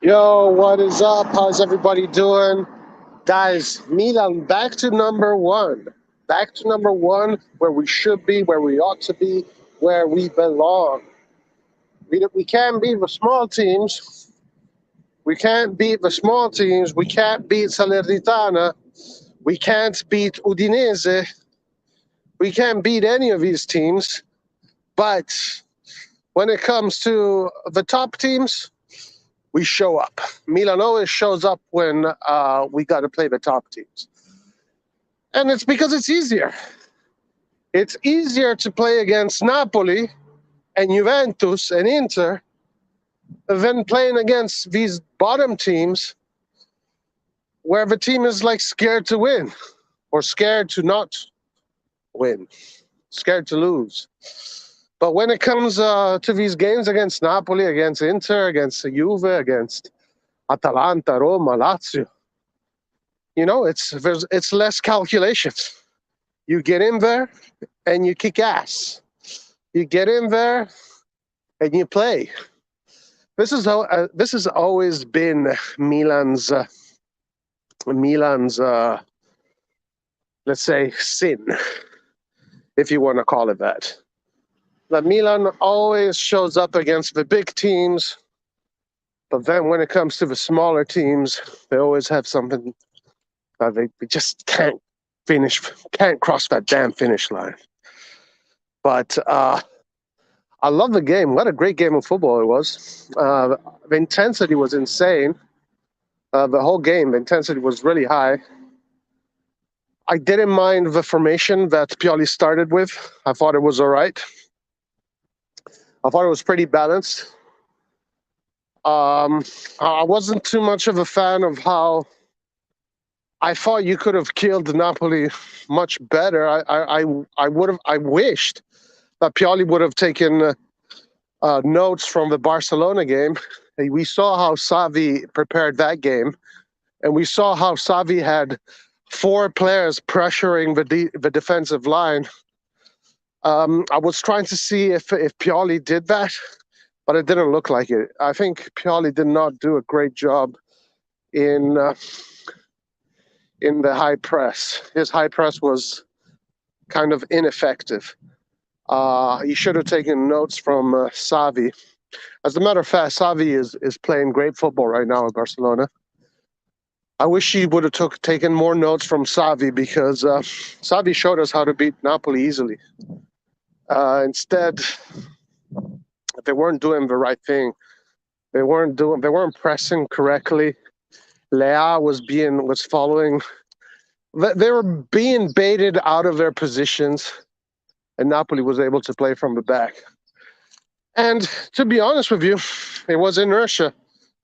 Yo, what is up? How's everybody doing? Guys, Milan back to number one. Back to number one, where we should be, where we ought to be, where we belong. We can't beat the small teams. We can't beat the small teams. We can't beat Salernitana. We can't beat Udinese. We can't beat any of these teams. But when it comes to the top teams, we show up. Milan always shows up when we got to play the top teams. And it's because it's easier. It's easier to play against Napoli and Juventus and Inter than playing against these bottom teams where the team is like scared to win or scared to not win, scared to lose. But when it comes to these games against Napoli, against Inter, against Juve, against Atalanta, Roma, Lazio, it's less calculation. You get in there and you kick ass. You get in there and you play. This has always been Milan's let's say sin, if you want to call it that. That Milan always shows up against the big teams, but then when it comes to the smaller teams, they always have something they just can't cross that damn finish line. But I love the game. What a great game of football it was. The intensity was insane. The whole game, the intensity was really high. I didn't mind the formation that Pioli started with. I thought it was all right. I thought it was pretty balanced. I wasn't too much of a fan of how I thought you could have killed Napoli much better. I wished that Pioli would have taken notes from the Barcelona game. We saw how Xavi prepared that game, and we saw how Xavi had four players pressuring the defensive line. I was trying to see if Pioli did that, but it didn't look like it. I think Pioli did not do a great job in the high press. His high press was kind of ineffective. He should have taken notes from Xavi. As a matter of fact, Xavi is playing great football right now at Barcelona. I wish he would have taken more notes from Xavi because Xavi showed us how to beat Napoli easily. Instead, they weren't doing the right thing. They weren't pressing correctly. Leao was following. They were being baited out of their positions, and Napoli was able to play from the back. And to be honest with you, it was inertia.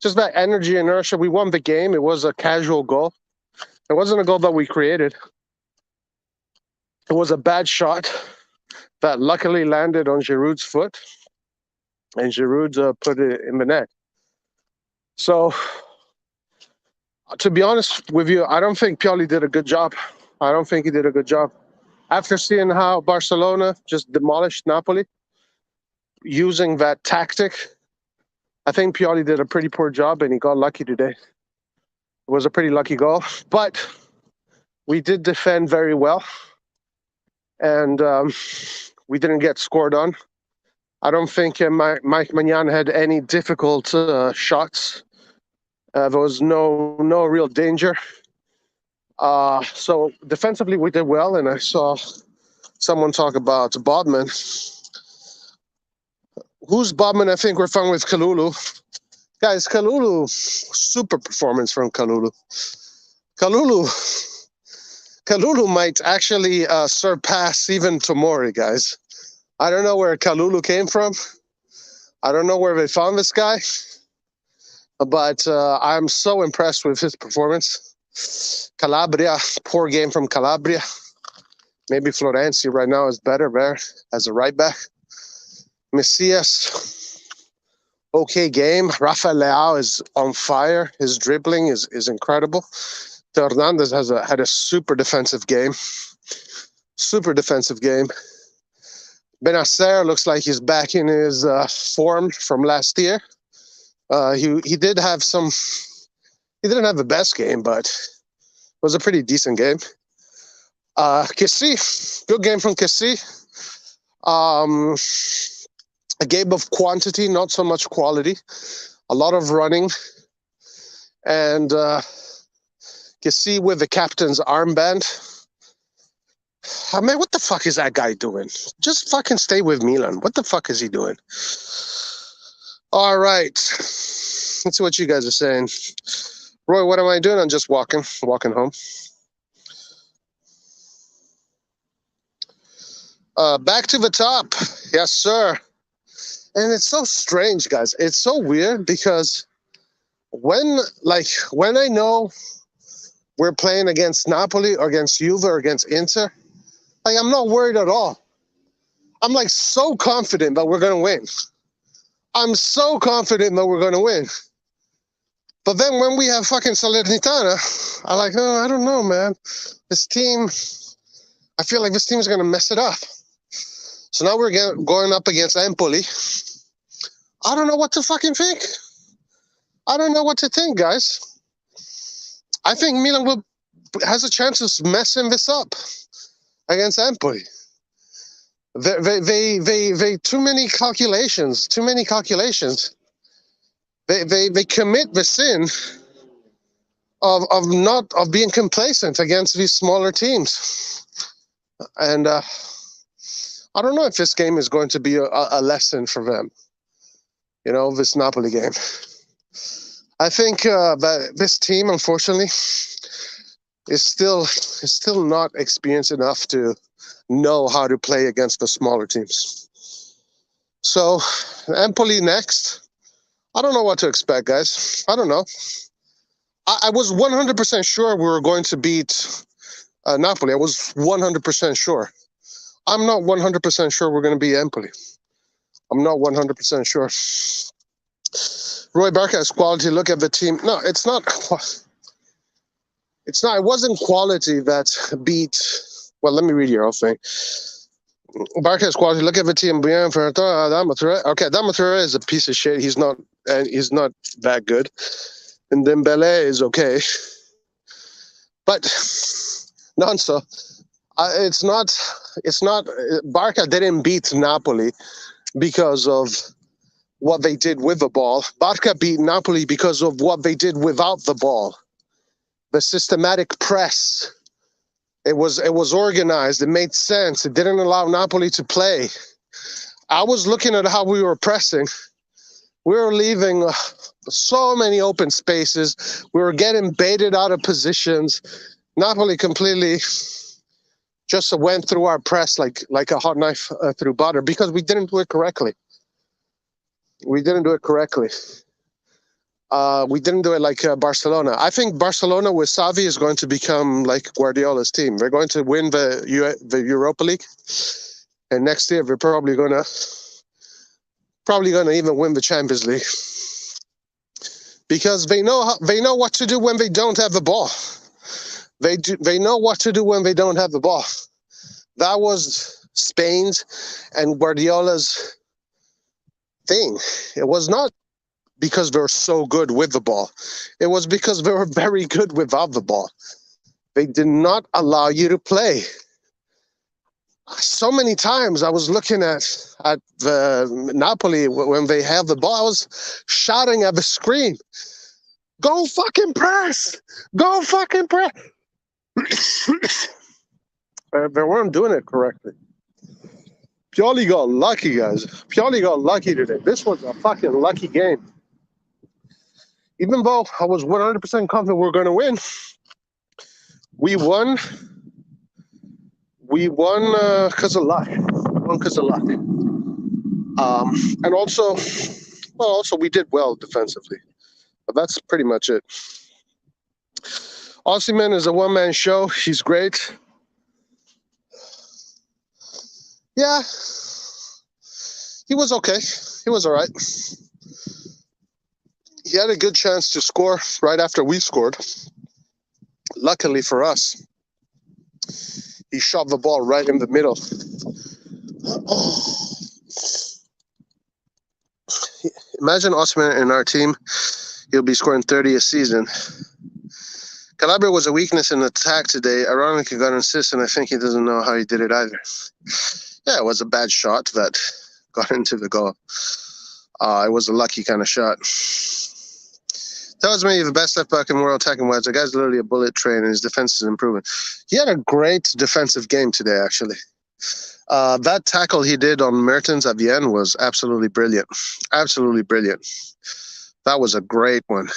Just that energy inertia. We won the game. It was a casual goal. It wasn't a goal that we created. It was a bad shot that luckily landed on Giroud's foot, and Giroud put it in the net. So, to be honest with you, I don't think Pioli did a good job. I don't think he did a good job. After seeing how Barcelona just demolished Napoli using that tactic, I think Pioli did a pretty poor job, and he got lucky today. It was a pretty lucky goal, but we did defend very well, and we didn't get scored on. I don't think Mike Maignan had any difficult shots. There was no real danger. So defensively, we did well, and I saw someone talk about Bodman. Who's Bodman? I think we're fine with Kalulu. Guys, Kalulu, super performance from Kalulu. Kalulu might actually surpass even Tomori, guys. I don't know where Kalulu came from. I don't know where they found this guy. But I'm so impressed with his performance. Calabria, poor game from Calabria. Maybe Florenzi right now is better there as a right back. Messias, okay game. Rafael Leao is on fire. His dribbling is incredible. Hernandez had a super defensive game. Benacer looks like he's back in his form from last year. He did have some. He didn't have the best game, but it was a pretty decent game. Kessie, good game from Kessie. Um, a game of quantity, not so much quality. A lot of running, and Kessie with the captain's armband. I mean, what the fuck is that guy doing? Just fucking stay with Milan. What the fuck is he doing? All right. Let's see what you guys are saying. Roy, what am I doing? I'm just walking home. Back to the top. Yes, sir. And it's so strange, guys. It's so weird because when I know we're playing against Napoli or against Juve or against Inter, like, I'm not worried at all. I'm like so confident that we're going to win. I'm so confident that we're going to win. But then when we have fucking Salernitana, I'm like, oh, I don't know, man. This team, I feel like this team is going to mess it up. So now we're going up against Empoli. I don't know what to fucking think. I don't know what to think, guys. I think Milan has a chance of messing this up against Empoli. They too many calculations. They commit the sin of being complacent against these smaller teams. And I don't know if this game is going to be a lesson for them. You know, this Napoli game. I think that this team, unfortunately, is still not experienced enough to know how to play against the smaller teams. So, Empoli next. I don't know what to expect, guys. I don't know. I was 100% sure we were going to beat Napoli. I was 100% sure. I'm not 100% sure we're going to beat Empoli. I'm not 100% sure. Roy Barca has quality. Look at the team. No, it's not. It's not. It wasn't quality that beat. Well, let me read your whole thing. Barca has quality. Look at the team. Okay, Damatura is a piece of shit. He's not that good. And Dembele is okay. But non-so. It's not. Barca didn't beat Napoli because of what they did with the ball. Barca beat Napoli because of what they did without the ball. The systematic press. It was organized. It made sense. It didn't allow Napoli to play. I was looking at how we were pressing. We were leaving so many open spaces. We were getting baited out of positions. Napoli completely just went through our press like a hot knife through butter because we didn't do it correctly. We didn't do it correctly. We didn't do it like Barcelona. I think Barcelona with Xavi is going to become like Guardiola's team. They're going to win the Europa League, and next year they're probably gonna even win the Champions League because they know what to do when they don't have the ball. They know what to do when they don't have the ball. That was Spain's and Guardiola's thing. It was not because they're so good with the ball. It was because they were very good without the ball. They did not allow you to play. So many times I was looking at the Napoli when they have the ball, I was shouting at the screen, "Go fucking press! Go fucking press!" They weren't doing it correctly. Pioli got lucky, guys. Pioli got lucky today. This was a fucking lucky game. Even though I was 100% confident we were going to win, we won. We won because of luck. And also we did well defensively. But that's pretty much it. Osimhen is a one-man show. He's great. Yeah, he was okay. He was all right. He had a good chance to score right after we scored. Luckily for us, he shot the ball right in the middle. Imagine Osman in our team. He'll be scoring 30 a season. Calabria was a weakness in attack today. Ironically, got an assist, and I think he doesn't know how he did it either. Yeah, it was a bad shot that got into the goal. It was a lucky kind of shot. Tells me the best left back in the world attacking wise. The guy's literally a bullet train, and his defense is improving. He had a great defensive game today, actually. That tackle he did on Mertens at the end was absolutely brilliant. Absolutely brilliant. That was a great one.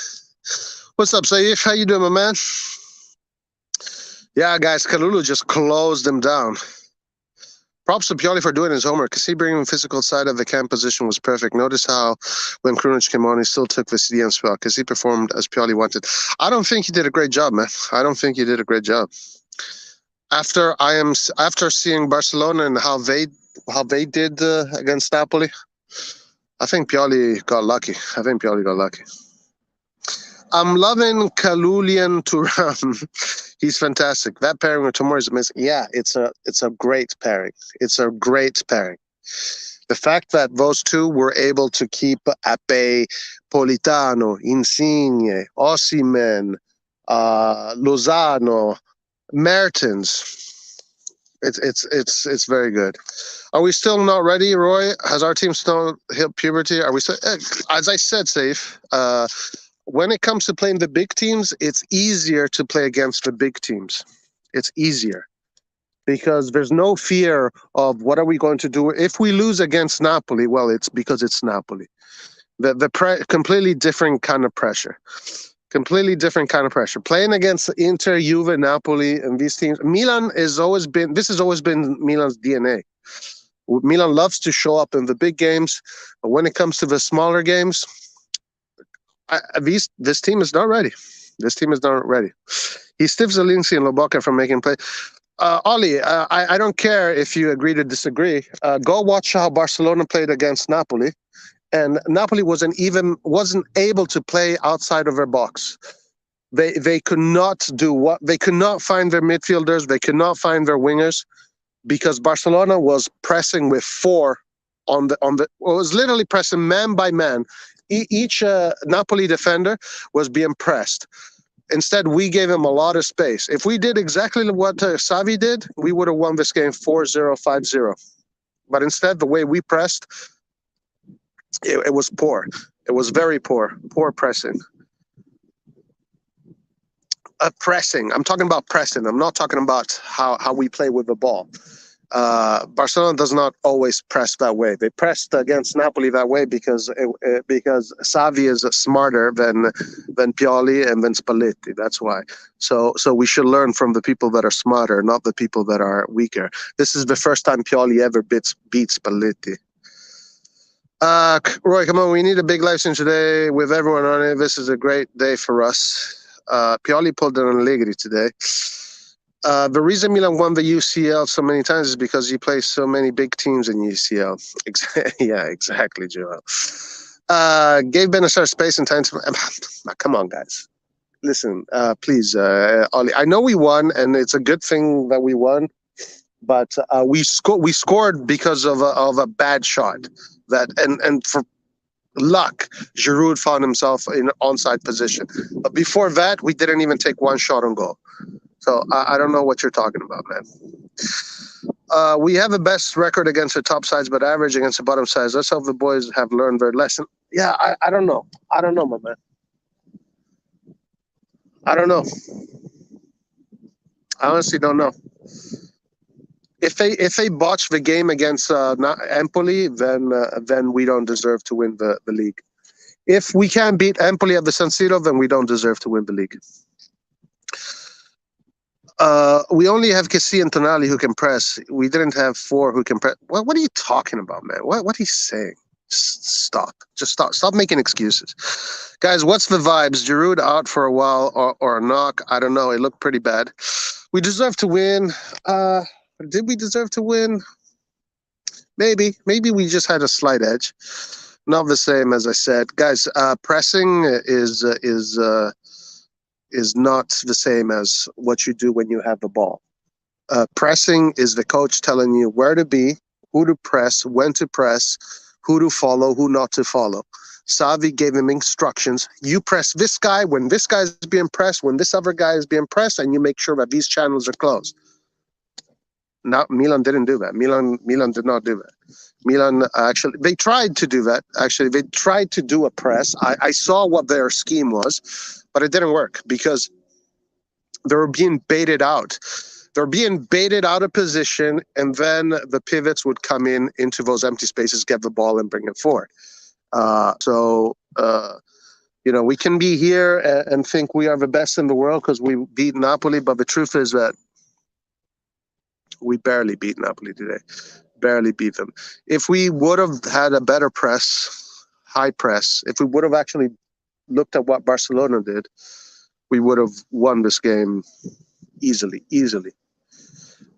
What's up, Saif? How you doing, my man? Yeah, guys, Kalulu just closed him down. Props to Pioli for doing his homework. Because he bringing the physical side of the camp position was perfect. Notice how when Krunic came on, he still took the CDM spot because he performed as Pioli wanted. I don't think he did a great job, man. I don't think he did a great job. After seeing Barcelona and how they did against Napoli, I think Pioli got lucky. I'm loving Kalulian Thuram. He's fantastic. That pairing with Tomori is amazing. Yeah, it's a great pairing. It's a great pairing. The fact that those two were able to keep at bay Politano, Insigne, Osimhen, Lozano, Mertens. It's very good. Are we still not ready, Roy? Has our team still hit puberty? Are we still, as I said, Safe, when it comes to playing the big teams, it's easier to play against the big teams. It's easier because there's no fear of what are we going to do if we lose against Napoli. Well, it's because it's Napoli. Completely different kind of pressure. Completely different kind of pressure. Playing against Inter, Juve, Napoli, and these teams. Milan has always been Milan's DNA. Milan loves to show up in the big games, but when it comes to the smaller games, this team is not ready. This team is not ready. He stiffs Zelinski and Lobotka from making play. Ollie, I don't care if you agree to disagree. Go watch how Barcelona played against Napoli, and Napoli wasn't able to play outside of their box. They could not find their midfielders. They could not find their wingers because Barcelona was pressing with four was literally pressing man by man. Each Napoli defender was being pressed. Instead, we gave him a lot of space. If we did exactly what Xavi did, we would have won this game 4-0, 5-0. But instead, the way we pressed, it was poor. It was very poor. Poor pressing. Pressing. I'm talking about pressing. I'm not talking about how we play with the ball. Barcelona does not always press that way. They pressed against Napoli that way because Xavi is smarter than Pioli and than Spalletti. That's why. So we should learn from the people that are smarter, not the people that are weaker. This is the first time Pioli ever beat Spalletti. Roy, come on. We need a big live stream today with everyone on it. This is a great day for us. Pioli pulled an Allegri today. The reason Milan won the UCL so many times is because he plays so many big teams in UCL. Yeah, exactly, Joel. Gave Benacer space and time to... Come on, guys. Listen, please, Ollie. I know we won, and it's a good thing that we won, but we scored because of a bad shot. And for luck, Giroud found himself in onside position. But before that, we didn't even take one shot on goal. So I don't know what you're talking about, man. We have the best record against the top sides, but average against the bottom sides. Let's hope the boys have learned their lesson. Yeah, I don't know. I don't know, my man. I don't know. I honestly don't know. If they botch the game against Empoli, then we don't deserve to win the league. If we can't beat Empoli at the San Siro, then we don't deserve to win the league. We only have Kessie and Tonali who can press. We didn't have four who can press. What are you talking about, man? What he's saying? Just stop. Stop making excuses. Guys, what's the vibes? Giroud out for a while or a knock? I don't know. It looked pretty bad. We deserve to win. Did we deserve to win? Maybe we just had a slight edge. Not the same as I said. Guys, pressing is not the same as what you do when you have the ball. Pressing is the coach telling you where to be, who to press, when to press, who to follow, who not to follow. Xavi gave him instructions. You press this guy when this guy is being pressed, when this other guy is being pressed, and you make sure that these channels are closed. Now, Milan didn't do that. Milan did not do that. Milan actually, they tried to do that. Actually, they tried to do a press. I saw what their scheme was, but it didn't work because they were being baited out. They're being baited out of position, and then the pivots would come into those empty spaces, get the ball, and bring it forward. We can be here and think we are the best in the world because we beat Napoli, but the truth is that we barely beat Napoli today. Barely beat them. If we would have had a better press, high press, if we would have actually looked at what Barcelona did, we would have won this game easily.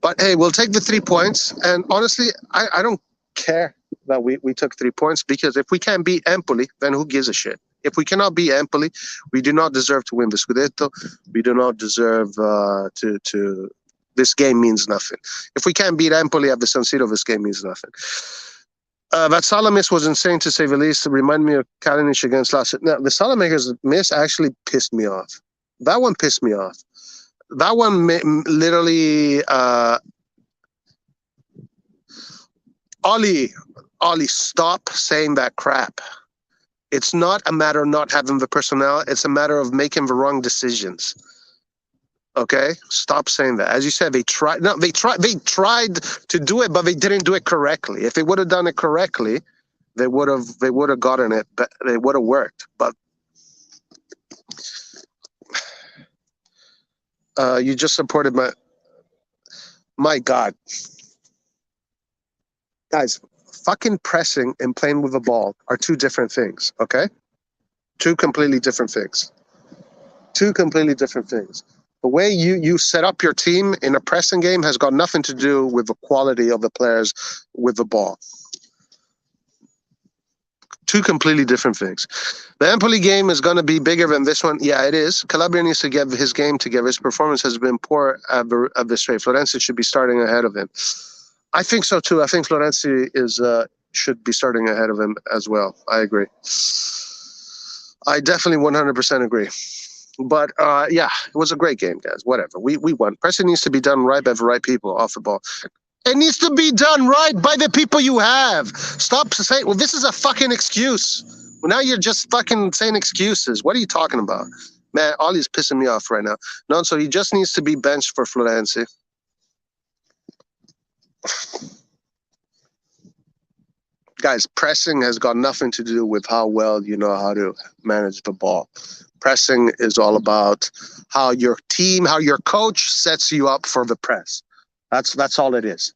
But hey, we'll take the 3 points. And honestly, I don't care that we took 3 points, because if we can't beat Empoli, then who gives a shit? If we cannot beat Empoli, we do not deserve to win the Scudetto. We do not deserve to. This game means nothing. If we can't beat Empoli at the San Siro, this game means nothing. That Salah miss was insane, to say the least. It reminded me of Kalinic against last. Now, the Saelemaekers miss actually pissed me off. That one pissed me off. That one literally... Ollie, stop saying that crap. It's not a matter of not having the personnel. It's a matter of making the wrong decisions. Okay, stop saying that. As you said, they tried to do it, but they didn't do it correctly. If they would have done it correctly, they would have gotten it. But they would have worked. But you just supported my God, guys. Fucking pressing and playing with the ball are two different things. Okay, two completely different things. The way you set up your team in a pressing game has got nothing to do with the quality of the players with the ball. Two completely different things. The Empoli game is going to be bigger than this one. Yeah, it is. Calabria needs to get his game together. His performance has been poor at this rate. Florenzi should be starting ahead of him. I think so too. I think Florenzi should be starting ahead of him as well. I agree. I definitely 100% agree. But yeah, it was a great game, guys. Whatever. We won. Pressing needs to be done right by the right people off the ball. It needs to be done right by the people you have. Stop saying, well, this is a fucking excuse. Well, now you're just fucking saying excuses. What are you talking about? Man, Ollie's pissing me off right now. No, so he just needs to be benched for Florenzi. Guys, pressing has got nothing to do with how well you know how to manage the ball. Pressing is all about how your team, how your coach sets you up for the press. That's all it is.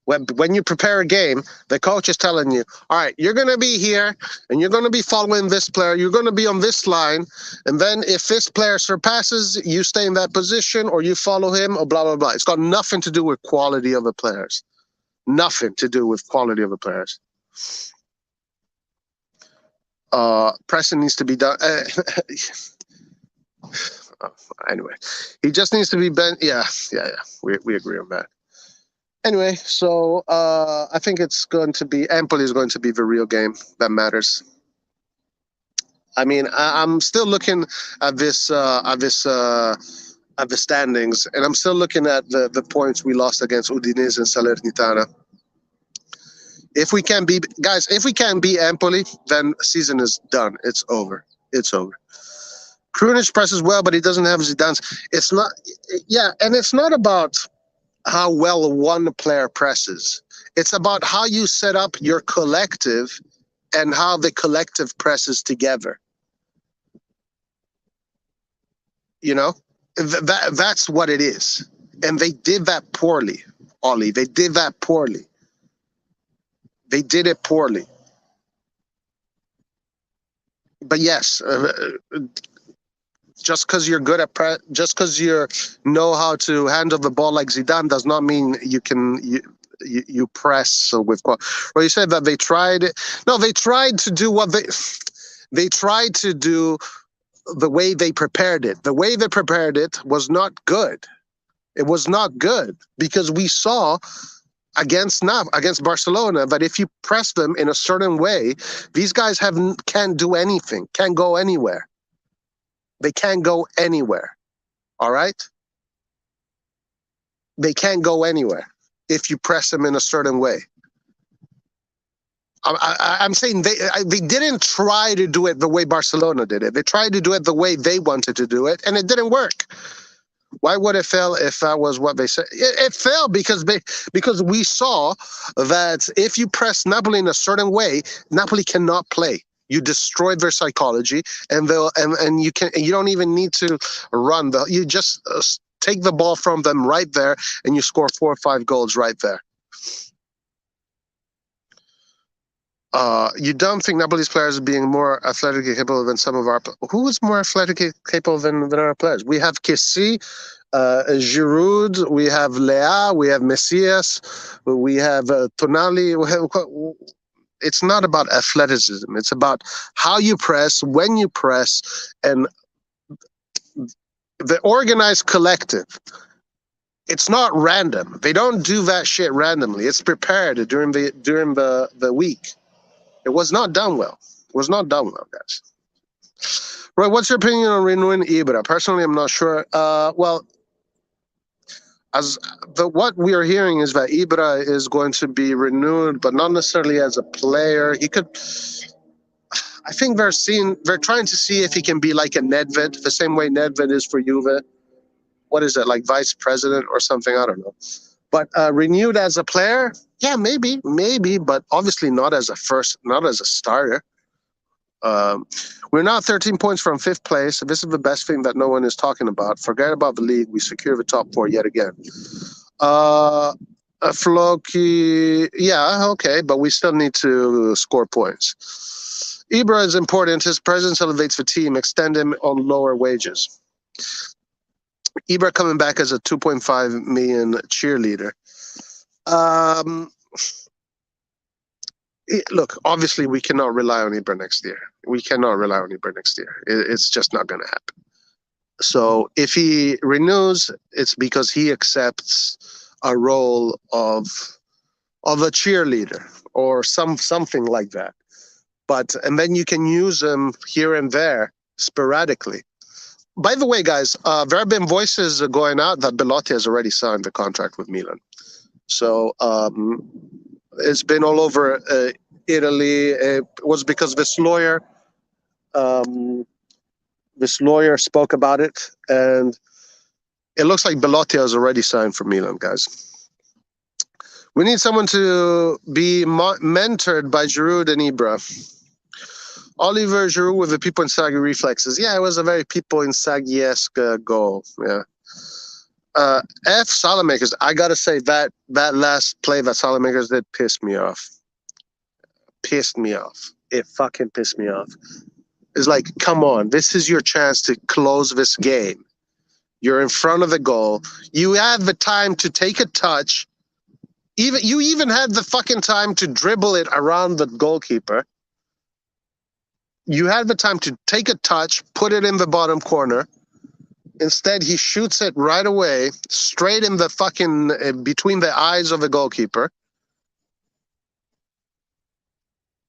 When you prepare a game, the coach is telling you, all right, you're going to be here and you're going to be following this player. You're going to be on this line. And then if this player surpasses, you stay in that position or you follow him or blah, blah, blah. It's got nothing to do with quality of the players. Nothing to do with quality of the players. Pressing needs to be done. Anyway, he just needs to be bent. Yeah. We agree on that. Anyway, so I think it's going to be Empoli is going to be the real game that matters. I mean, I'm still looking at the standings, and I'm still looking at the points we lost against Udinese and Salernitana. If we can't beat Empoli, then season is done. It's over. Krunic presses well, but he doesn't have Zidane's. It's not. Yeah, and it's not about how well one player presses. It's about how you set up your collective and how the collective presses together. You know, that's what it is. And they did that poorly, Ollie. They did that poorly. They did it poorly. But yes, just because you're good at just because you know how to handle the ball like Zidane does not mean you press with. Well, you said that they tried. No, they tried to do what they tried to do the way they prepared it. The way they prepared it was not good. It was not good because we saw against Barcelona, that if you press them in a certain way, these guys can't do anything, can't go anywhere. They can't go anywhere. All right? They can't go anywhere if you press them in a certain way. I'm saying they didn't try to do it the way Barcelona did it. They tried to do it the way they wanted to do it, and it didn't work. Why would it fail if that was what they said? It failed because we saw that if you press Napoli in a certain way, Napoli cannot play. You destroy their psychology, and you don't even need to run. You just take the ball from them right there, and you score 4 or 5 goals right there. You don't think Napoli's players being more athletically capable than some of our... Who is more athletically capable than our players? We have Kessie, Giroud, we have Leao, we have Messias, we have Tonali. It's not about athleticism. It's about how you press, when you press, and the organized collective. It's not random. They don't do that shit randomly. It's prepared during the week. It was not done well. It was not done well, guys. Roy, what's your opinion on renewing Ibra? Personally, I'm not sure. Well, what we are hearing is that Ibra is going to be renewed, but not necessarily as a player. He could... I think they're trying to see if he can be like a Nedved, the same way Nedved is for Juve. What is it, like vice president or something? I don't know. But renewed as a player, yeah, maybe, but obviously not as a starter. We're now 13 points from 5th place. This is the best thing that no one is talking about. Forget about the league. We secure the top 4 yet again. Floki, yeah, okay, but we still need to score points. Ibra is important. His presence elevates the team. Extend him on lower wages. Ibra coming back as a 2.5 million cheerleader. Look, obviously we cannot rely on Ibra next year. It's just not going to happen. So if he renews, it's because he accepts a role of a cheerleader or something like that. And then you can use him here and there sporadically. By the way, guys, there have been voices going out that Belotti has already signed the contract with Milan. So it's been all over Italy. It was because this lawyer spoke about it, and it looks like Belotti has already signed for Milan, guys. We need someone to be mentored by Giroud and Ibra. Oliver Giroud with the people Inzaghi reflexes. Yeah, it was a very people Inzaghi-esque goal. Yeah. Saelemaekers. I gotta say that last play that Saelemaekers did pissed me off. It fucking pissed me off. It's like, come on, this is your chance to close this game. You're in front of the goal. You have the time to take a touch. You even had the fucking time to dribble it around the goalkeeper. You had the time to take a touch, put it in the bottom corner. Instead, he shoots it right away, straight in the fucking between the eyes of the goalkeeper.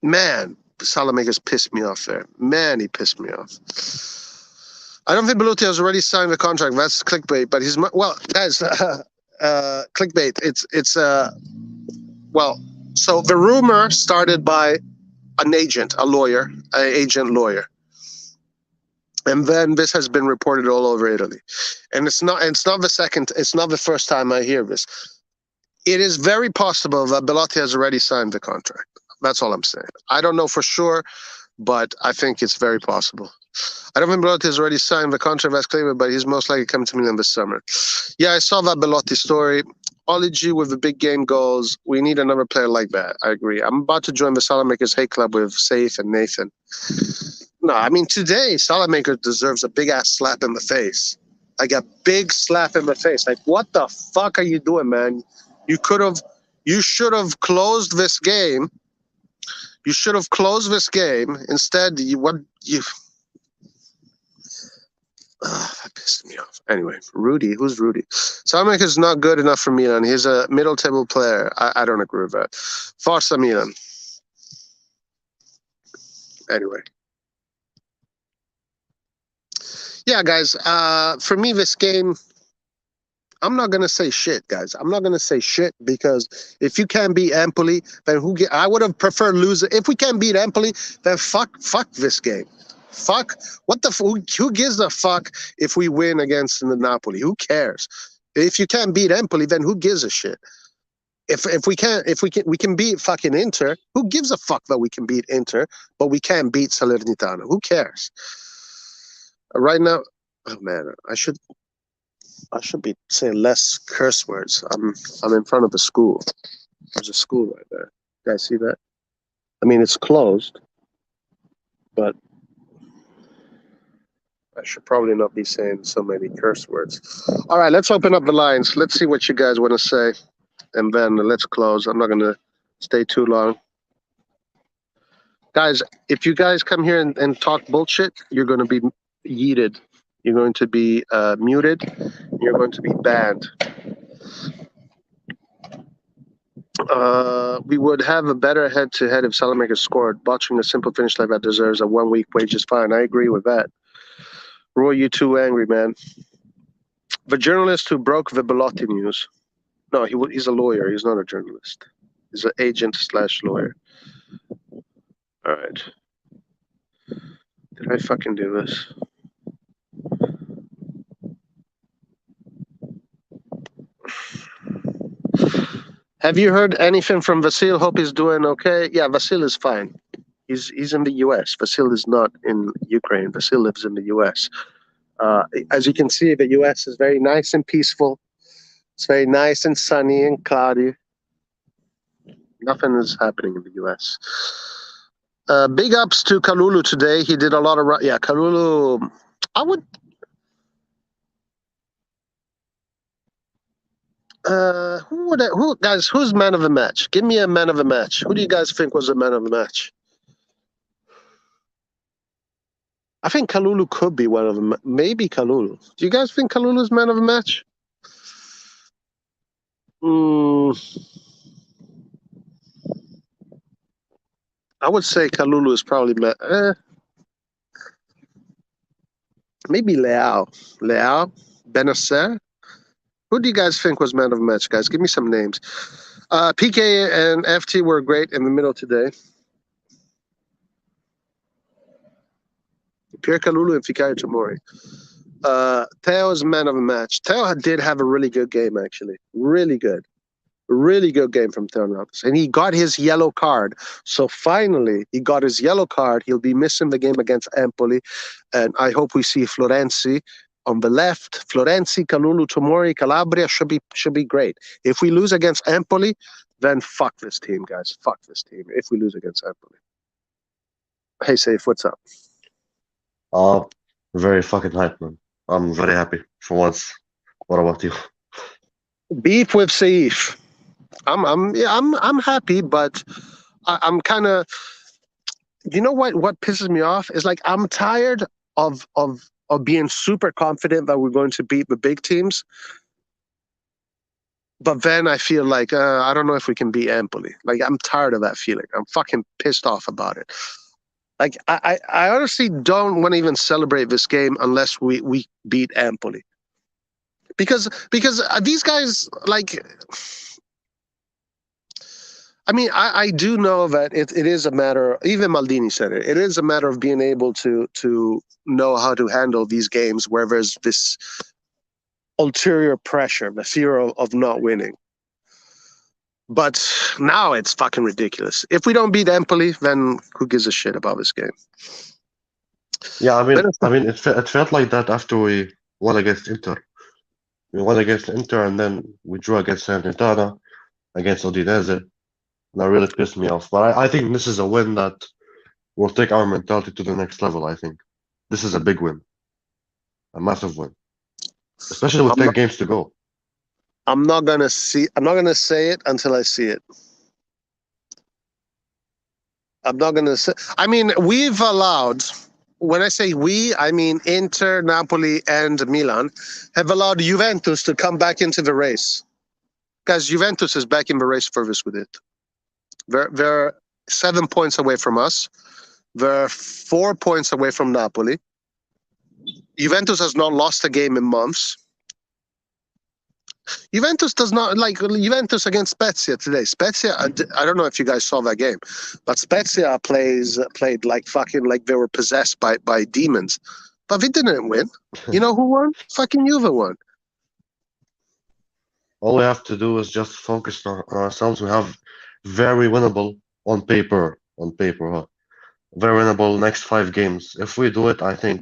Man, Saelemaekers pissed me off there. Man, he pissed me off. I don't think Belotti has already signed the contract. That's clickbait, but he's... Well, guys, clickbait. It's well, so the rumor started by an agent, lawyer. And then this has been reported all over Italy. And it's not the first time I hear this. It is very possible that Belotti has already signed the contract. That's all I'm saying. I don't know for sure, but I think it's very possible. I don't think Belotti has already signed the contract as claimed, but he's most likely coming to Milan this summer. Yeah, I saw that Belotti story. Oligi with the big game goals. We need another player like that. I agree. I'm about to join the Saelemaekers hate club with Saif and Nathan. No, I mean, today, Saelemaekers deserves a big-ass slap in the face. Like a big slap in the face. Like, what the fuck are you doing, man? You should have closed this game. Instead, that Pissed me off. Anyway, Rudy. Who's Rudy? Saelemaekers is not good enough for Milan. He's a middle table player. I don't agree with that. Forza Milan. Anyway. Yeah, guys. For me, this game, I'm not gonna say shit, guys. I'm not gonna say shit because if you can't beat Empoli, then I would have preferred losing. If we can't beat Empoli, then fuck this game. Fuck what the who gives a fuck if we win against the Napoli? Who cares? If you can't beat Empoli, then who gives a shit? If we can beat fucking Inter. Who gives a fuck that we can beat Inter, but we can't beat Salernitana? Who cares? Right now, oh man, I should be saying less curse words. I'm in front of the school. There's a school right there. You guys see that? I mean, it's closed, but I should probably not be saying so many curse words. All right, let's open up the lines. Let's see what you guys want to say, and then let's close. I'm not going to stay too long. Guys, if you guys come here and talk bullshit, you're going to be yeeted. You're going to be muted. You're going to be banned. We would have a better head-to-head if Saelemaekers scored. Botching a simple finish like that deserves a 1 week wages fine. I agree with that. Roy, you too angry, man. The journalist who broke the Belotti news. No, he's a lawyer. He's not a journalist. He's an agent/lawyer. All right. Did I fucking do this? Have you heard anything from Vasil? Hope he's doing okay. Yeah, Vasil is fine. He's in the U.S. Vasil is not in Ukraine. Vasil lives in the U.S. As you can see, the U.S. is very nice and peaceful. It's very nice and sunny and cloudy. Nothing is happening in the U.S. Big ups to Kalulu today. He did a lot of... Yeah, Kalulu... I would... Guys, who's man of the match? Give me a man of the match. Who do you guys think was the man of the match? I think Kalulu could be one of them. Maybe Kalulu. Do you guys think Kalulu's man of the match? I would say Kalulu is probably maybe Leao. Leao? Benacer? Who do you guys think was man of the match, guys? Give me some names. PK and FT were great in the middle today. Pierre Kalulu and Fikayo Tomori. Teo's man of the match. Teo did have a really good game, actually. Really good. Really good game from Theo Lopez. And he got his yellow card. So finally, he got his yellow card. He'll be missing the game against Empoli. And I hope we see Florenzi on the left. Florenzi, Kalulu, Tomori, Calabria should be great. If we lose against Empoli, then fuck this team, guys. Fuck this team if we lose against Empoli. Hey, Saif, what's up? Very fucking hyped, man. I'm very happy for once. What about you? Beef with Saif. I'm happy, but I'm kind of. You know what pisses me off is like I'm tired of being super confident that we're going to beat the big teams, but then I feel like I don't know if we can beat Empoli. Like I'm tired of that feeling. I'm fucking pissed off about it. Like I honestly don't want to even celebrate this game unless we beat Empoli. Because these guys, like, I mean, I do know that it is a matter, even Maldini said it, it is a matter of being able to know how to handle these games where there's this ulterior pressure, the fear of not winning. But now it's fucking ridiculous. If we don't beat Empoli, then who gives a shit about this game? Yeah, I mean, it felt like that after we won against Inter. We won against Inter and then we drew against Salernitana, against Udinese. And that really pissed me off. But I think this is a win that will take our mentality to the next level, I think. This is a big win. A massive win. Especially with 10 games to go. I'm not gonna say it until I see it. I'm not gonna say. I mean, we've allowed when I say we, I mean Inter, Napoli, and Milan have allowed Juventus to come back into the race. Guys, Juventus is back in the race for this with it. They're 7 points away from us. They're 4 points away from Napoli. Juventus has not lost a game in months. Juventus does not like Juventus against Spezia today. Spezia, I don't know if you guys saw that game, but Spezia played like fucking like they were possessed by demons, but they didn't win. You know who won? Fucking Juve won. All we have to do is just focus on ourselves. We have very winnable on paper, huh? Very winnable next 5 games. If we do it, I think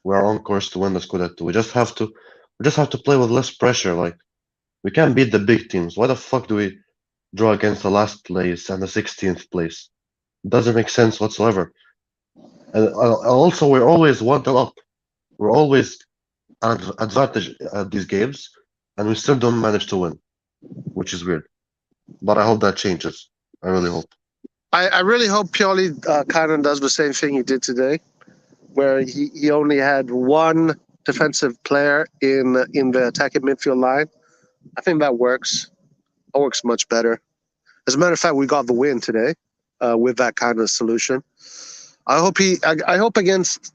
we're on course to win the Scudetto. We just have to play with less pressure. Like, we can't beat the big teams. Why the fuck do we draw against the last place and the 16th place? It doesn't make sense whatsoever. And also, we're always 1-0 up. We're always at advantage at these games, and we still don't manage to win, which is weird. But I hope that changes. I really hope. I really hope Pioli kind of does the same thing he did today, where he only had one defensive player in the attacking midfield line. I think that works. That works much better. As a matter of fact, we got the win today with that kind of solution. I hope against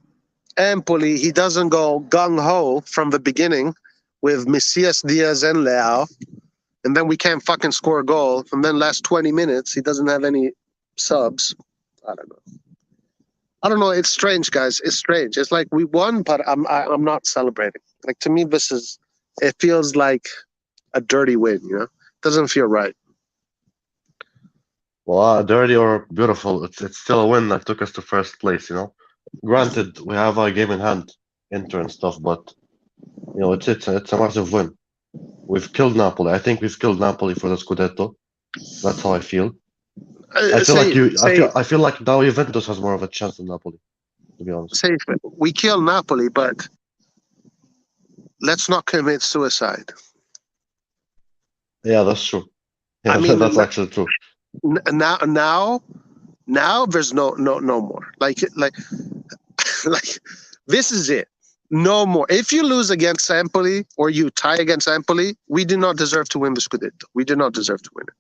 Empoli he doesn't go gung ho from the beginning with Messias, Diaz, and Leao, and then we can't fucking score a goal. And then last 20 minutes he doesn't have any subs. I don't know. It's strange, guys. It's strange. It's like we won, but I'm not celebrating. Like, to me, it feels like a dirty win. You know, it doesn't feel right. Well, dirty or beautiful, it's still a win that took us to first place. You know, granted we have a game in hand, Inter and stuff, but you know it's a massive win. We've killed Napoli. I think we've killed Napoli for the Scudetto. That's how I feel. I feel like now Juventus has more of a chance than Napoli, to be honest. We kill Napoli, but let's not commit suicide. Yeah, that's true. Yeah, I mean, that's actually true. Now there's no more. Like this is it. No more. If you lose against Empoli or you tie against Empoli, we do not deserve to win the Scudetto. We do not deserve to win it.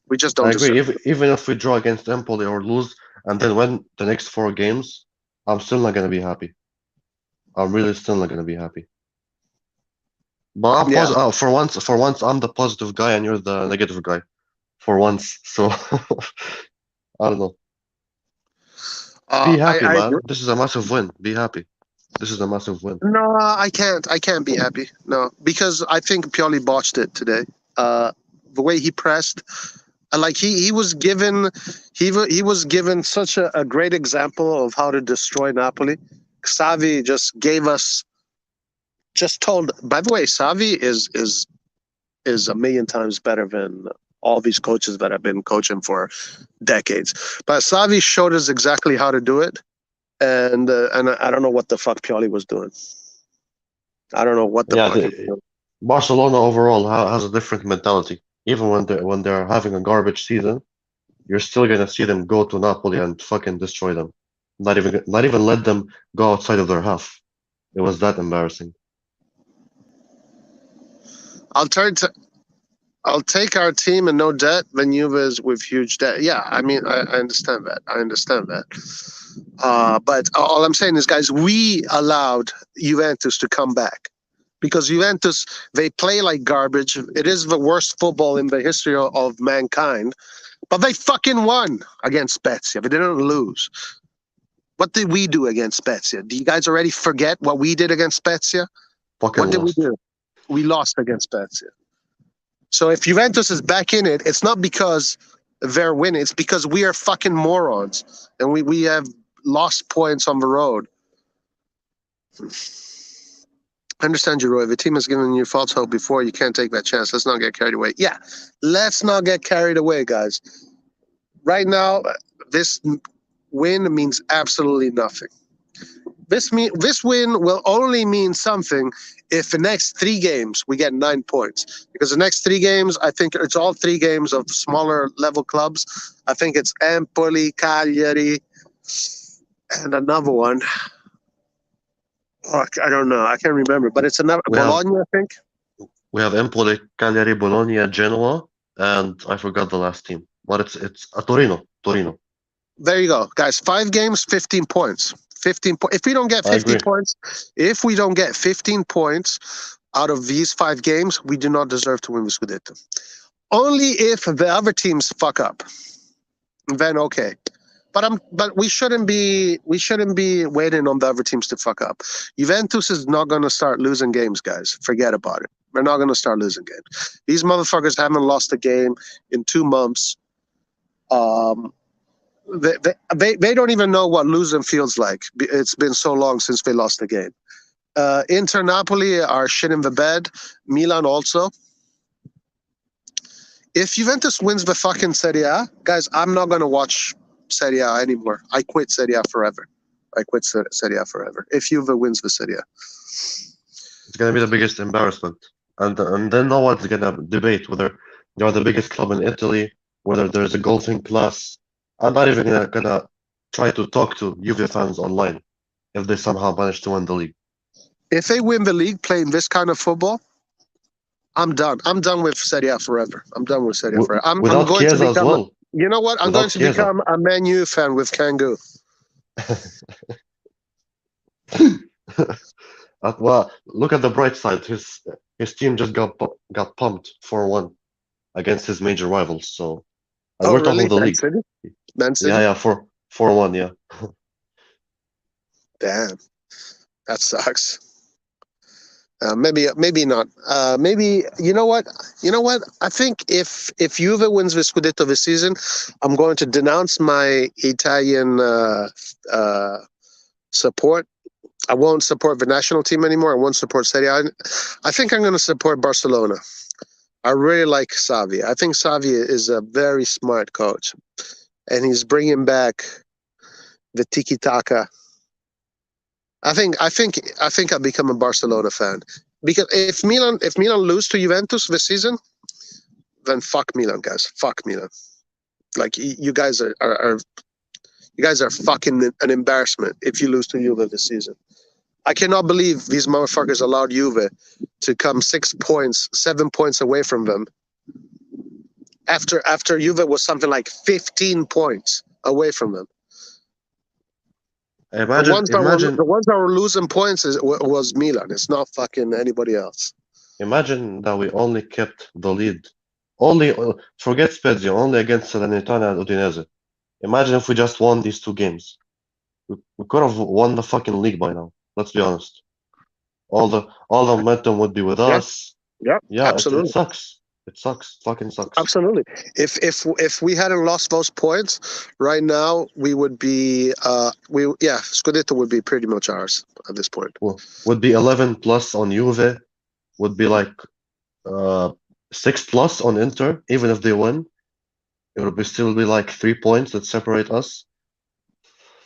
We just don't. I agree. Even if we draw against Empoli or lose and then win the next 4 games, I'm still not gonna be happy. I'm really still not gonna be happy. But for once, I'm the positive guy and you're the negative guy. For once, so I don't know. Be happy, man. This is a massive win. Be happy. This is a massive win. No, I can't be happy. No, because I think Pioli botched it today. The way he pressed. Like he was given such a great example of how to destroy Napoli. Xavi told. By the way, Xavi is a million times better than all these coaches that have been coaching for decades. But Xavi showed us exactly how to do it, and I don't know what the fuck Pioli was doing. I don't know what the fuck. Barcelona overall has a different mentality. Even when they're having a garbage season, you're still gonna see them go to Napoli and fucking destroy them. Not even let them go outside of their half. It was that embarrassing. I'll take our team and no debt than Juve's with huge debt. Yeah, I mean, I understand that. But all I'm saying is, guys, we allowed Juventus to come back. Because Juventus, they play like garbage. It is the worst football in the history of mankind. But they fucking won against Spezia. They didn't lose. What did we do against Spezia? Do you guys already forget what we did against Spezia? What did we do? We lost against Spezia. So if Juventus is back in it, it's not because they're winning. It's because we are fucking morons. And we have lost points on the road. I understand you, Roy. The team has given you false hope before. You can't take that chance. Let's not get carried away. Yeah, let's not get carried away, guys. Right now, this win means absolutely nothing. This win will only mean something if the next 3 games we get 9 points. Because the next 3 games, I think it's all 3 games of smaller level clubs. I think it's Empoli, Cagliari, and another one. Oh, I don't know. I can't remember, but it's another We have Bologna, I think. Empoli, Cagliari, Bologna, Genoa, and I forgot the last team. But it's Torino. Torino. There you go, guys. 5 games, 15 points. 15 points. If we don't get I 15 agree. points, if we don't get 15 points out of these 5 games, we do not deserve to win the Scudetto. Only if the other teams fuck up, then okay. But we shouldn't be waiting on the other teams to fuck up. Juventus is not going to start losing games, guys. Forget about it. They're not going to start losing games. These motherfuckers haven't lost a game in 2 months. They don't even know what losing feels like. It's been so long since they lost a game. Inter Napoli are shit in the bed. Milan also. If Juventus wins the fucking Serie A, guys, I'm not going to watch Serie A anymore. I quit Serie A forever. I quit Serie A forever. If Juve wins the Serie A. It's gonna be the biggest embarrassment. And then no one's gonna debate whether they are the biggest club in Italy, whether there's a golfing class. I'm not even gonna try to talk to Juve fans online if they somehow manage to win the league. If they win the league playing this kind of football, I'm done. I'm done with Serie A forever. I'm done with Serie A forever. I'm Without going to Chiesa as become. well. You know what? I'm going Without to Chiesa. become a Man U fan with Kangoo. Well, look at the bright side. His team just got pumped 4-1 against his major rivals. So, and Oh, we're top really? of the Man league. City? Man City? Yeah, 4-1. Yeah. Damn, that sucks. Maybe not. Maybe you know what? You know what? I think if Juve wins the Scudetto this season, I'm going to denounce my Italian support. I won't support the national team anymore. I won't support Serie A. I think I'm going to support Barcelona. I really like Xavi. I think Xavi is a very smart coach, and he's bringing back the tiki taka. I think I've become a Barcelona fan because if Milan lose to Juventus this season, then fuck Milan, guys. Fuck Milan. Like you guys are you guys are fucking an embarrassment if you lose to Juve this season. I cannot believe these motherfuckers allowed Juve to come 6 points, 7 points away from them after Juve was something like 15 points away from them. Imagine The ones that were losing points was Milan. It's not fucking anybody else. Imagine that we only kept the lead. Only forget Spezia, only against Salernitana and Udinese. Imagine if we just won these 2 games. We could have won the fucking league by now. Let's be honest. All the momentum would be with us. Yeah, Yeah, absolutely. it sucks. It sucks. Fucking sucks. Absolutely. If we hadn't lost those points, right now we would be Scudetto would be pretty much ours at this point. Well, would be 11 plus on Juve. Would be like 6 plus on Inter, even if they win. It would still be like 3 points that separate us.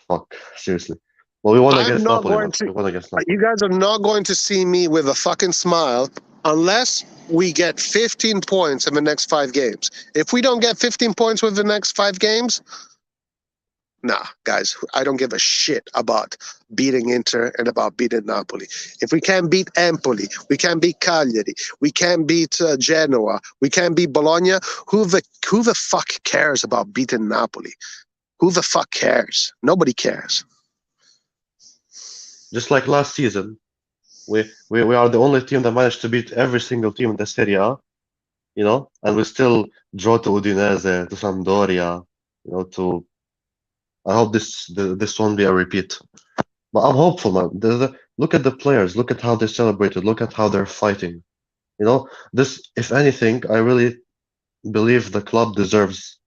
Fuck, seriously. Well, we won against Napoli, man. We won against Napoli. You guys are not going to see me with a fucking smile unless we get 15 points in the next 5 games. If we don't get 15 points with the next 5 games, nah, guys, I don't give a shit about beating Inter and about beating Napoli. If we can't beat Empoli, we can't beat Cagliari, we can't beat Genoa, we can't beat Bologna, who the fuck cares about beating Napoli? Who the fuck cares? Nobody cares. Just like last season, we are the only team that managed to beat every single team in the Serie A, and we still draw to Udinese, to Sampdoria, I hope this won't be a repeat. But I'm hopeful, man. Look at the players. Look at how they celebrated. Look at how they're fighting. This, if anything, I really believe the club deserves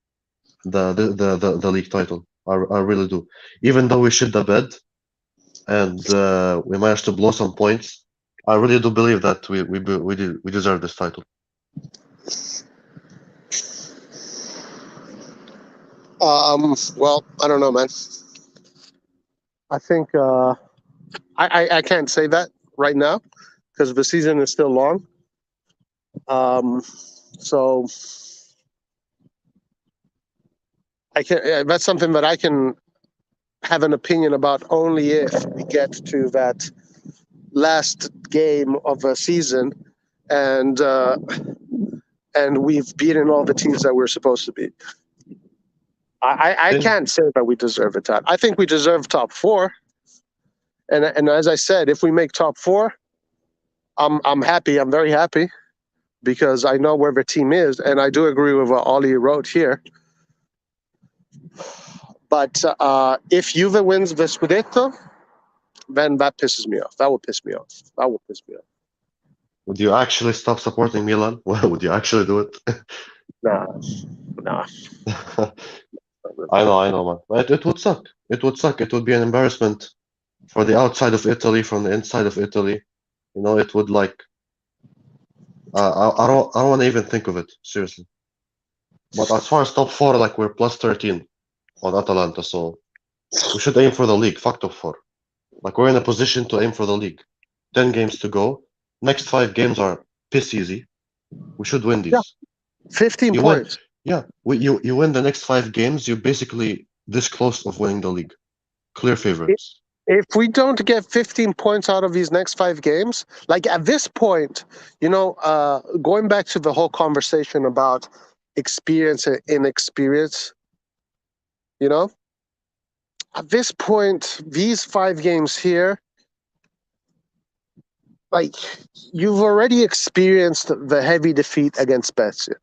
the league title. I really do. Even though we shit the bed and we managed to blow some points, I really do believe that we deserve this title. Well, I don't know, man. I think I can't say that right now because the season is still long. So I can. That's something that I can have an opinion about only if we get to that last game of a season and we've beaten all the teams that we're supposed to beat. I Then can't say that we deserve a top. I think we deserve top four. And as I said, if we make top four, I'm happy. I'm very happy because I know where the team is, and I do agree with what Ollie wrote here. But if Juve wins the Scudetto, then that pisses me off. That will piss me off. That will piss me off. would you actually stop supporting Milan? Well, would you actually do it? Nah, nah. I know, man. But it would suck. It would suck. It would be an embarrassment for the outside of Italy, from the inside of Italy. You know, it would like I don't want to even think of it, seriously. But as far as top four, like we're plus 13 on Atalanta, so we should aim for the league. Fuck top four. Like we're in a position to aim for the league. 10 games to go. Next 5 games are piss easy. We should win Yeah, these. 15 You win, points. yeah. You win the next 5 games. You're basically this close of winning the league. Clear favorites. If we don't get 15 points out of these next 5 games, like at this point, going back to the whole conversation about experience and inexperience, at this point, these 5 games here, like you've already experienced the heavy defeat against Spezia.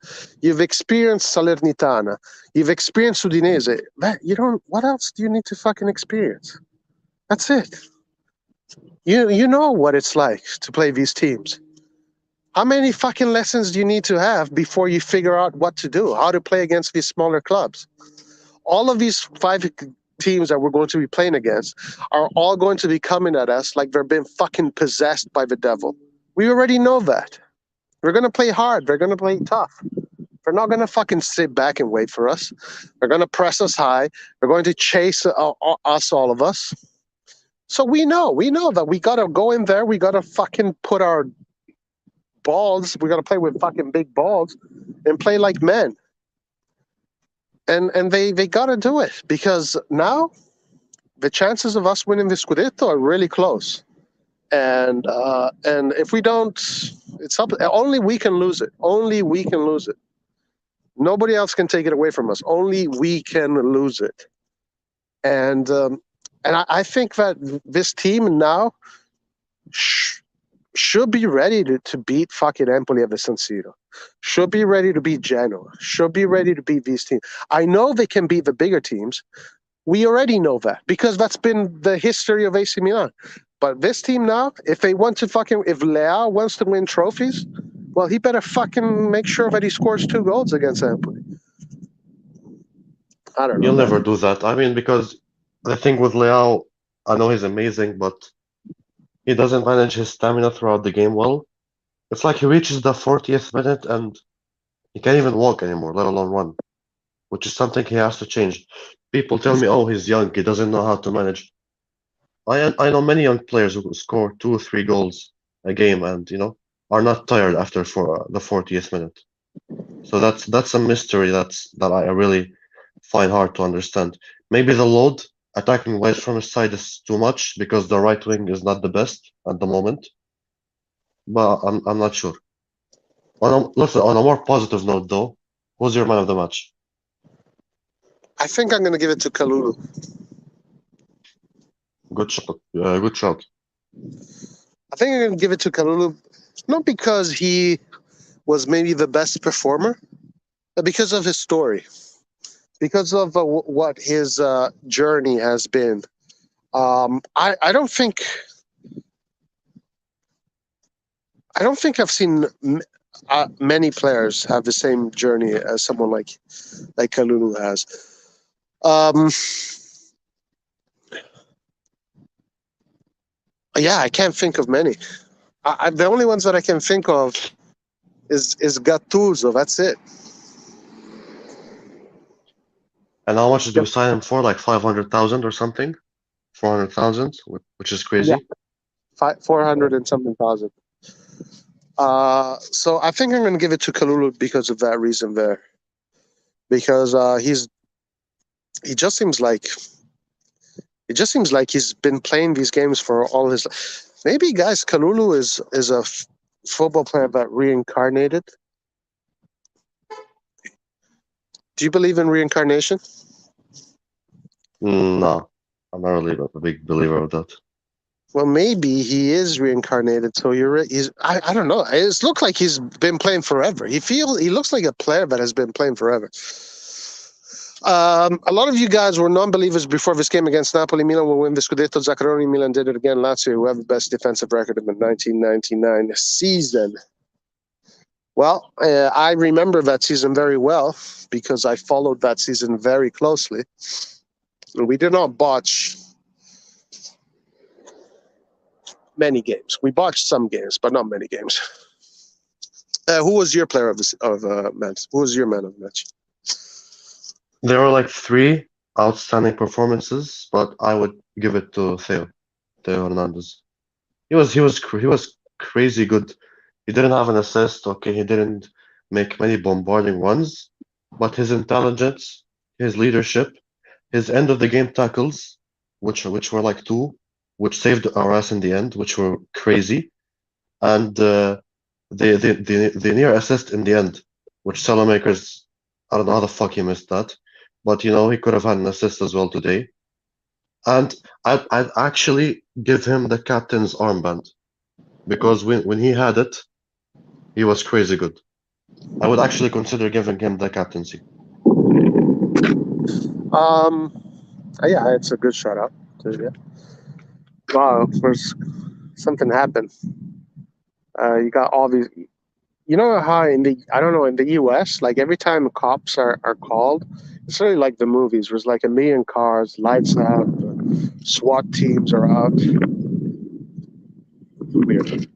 You've experienced Salernitana. You've experienced Udinese. What else do you need to fucking experience? That's it. You know what it's like to play these teams. How many fucking lessons do you need to have before you figure out what to do, how to play against these smaller clubs? All of these 5 teams that we're going to be playing against are all going to be coming at us like they're being fucking possessed by the devil. We already know that. We're going to play hard. They're going to play tough. They're not going to fucking sit back and wait for us. They're going to press us high. They're going to chase us, all of us. So we know that we got to go in there. We got to fucking put our balls. We got to play with fucking big balls and play like men. And they got to do it because now the chances of us winning the Scudetto are really close. And if we don't, it's up. Only we can lose it. Only we can lose it. Nobody else can take it away from us. Only we can lose it. And I think that this team now should be ready to beat fucking Empoli at the San Siro. Should be ready to beat Genoa. Should be ready to beat these teams. I know they can beat the bigger teams. We already know that because that's been the history of AC Milan. But this team now, if Leao wants to win trophies, well, he better fucking make sure that he scores 2 goals against Empoli. I don't know. He'll never do that. I mean, because the thing with Leao, I know he's amazing, but he doesn't manage his stamina throughout the game well. It's like he reaches the 40th minute and he can't even walk anymore, let alone run, which is something he has to change. People tell me, oh, he's young, he doesn't know how to manage. I know many young players who score 2 or 3 goals a game and, are not tired after the 40th minute. So that's a mystery that I really find hard to understand. Maybe the load attacking wise from his side is too much because the right wing is not the best at the moment. But I'm not sure. On a more positive note, though, who's your man of the match? I think I'm going to give it to Kalulu. Good shot. Good shout. I think I'm going to give it to Kalulu, not because he was maybe the best performer, but because of his story, because of what his journey has been. I don't think I've seen many players have the same journey as someone like Kalulu has. Yeah, I can't think of many. The only ones that I can think of is Gattuso. That's it. And how much did you sign him for? Like 500,000 or something? 400,000, which is crazy. Yeah, 400 and something thousand. So I think I'm going to give it to Kalulu because of that reason there. Because he just seems like It just seems like he's been playing these games for all his. Maybe, guys, Kalulu is a football player that reincarnated. Do you believe in reincarnation? No, I'm not really a big believer of that. Well, maybe he is reincarnated. So you're right. I don't know. It looks like he's been playing forever. He looks like a player that has been playing forever. A lot of you guys were non-believers before this game against Napoli. Milan will win the Scudetto. Zaccaroni Milan did it again last year, who have the best defensive record in the 1999 season. Well, I remember that season very well because I followed that season very closely. We did not botch many games. We botched some games, but not many games. Who was your player of match? Who was your man of the match? There were like three outstanding performances, but I would give it to Theo Hernandez. He was crazy good. He didn't have an assist, okay, he didn't make many bombarding runs, but his intelligence, his leadership, his end of the game tackles, which were like two, which saved our ass in the end, which were crazy, and the near assist in the end, which Saelemaekers, I don't know how the fuck he missed that, but you know he could have had an assist as well today. And I'd actually give him the captain's armband because when he had it, he was crazy good. I would actually consider giving him the captaincy. Yeah, it's a good shout out. Yeah. Wow, there's something happened. You got all these. You know how I don't know, in the U.S., like every time cops are called, it's really like the movies. There's like a million cars, lights out, SWAT teams are out. Weird.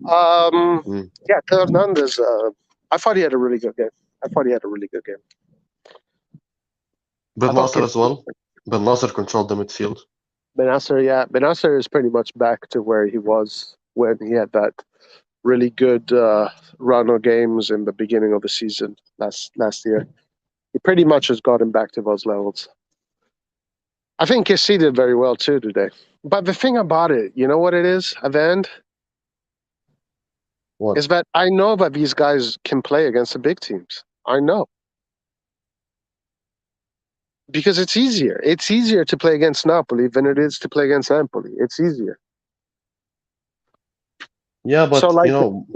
Mm. Yeah, Hernandez. I thought he had a really good game. I thought he had a really good game. I Ben thought Nasser as well. Ben Nasser controlled the midfield. Benasser, yeah, Benasser is pretty much back to where he was when he had that really good run of games in the beginning of the season last year. He pretty much has gotten back to those levels. I think Kessie did very well too today. But the thing about it, you know what it is at the end? What? Is that I know that these guys can play against the big teams. I know. Because it's easier. It's easier to play against Napoli than it is to play against Empoli. It's easier. Yeah, So, but like, you know,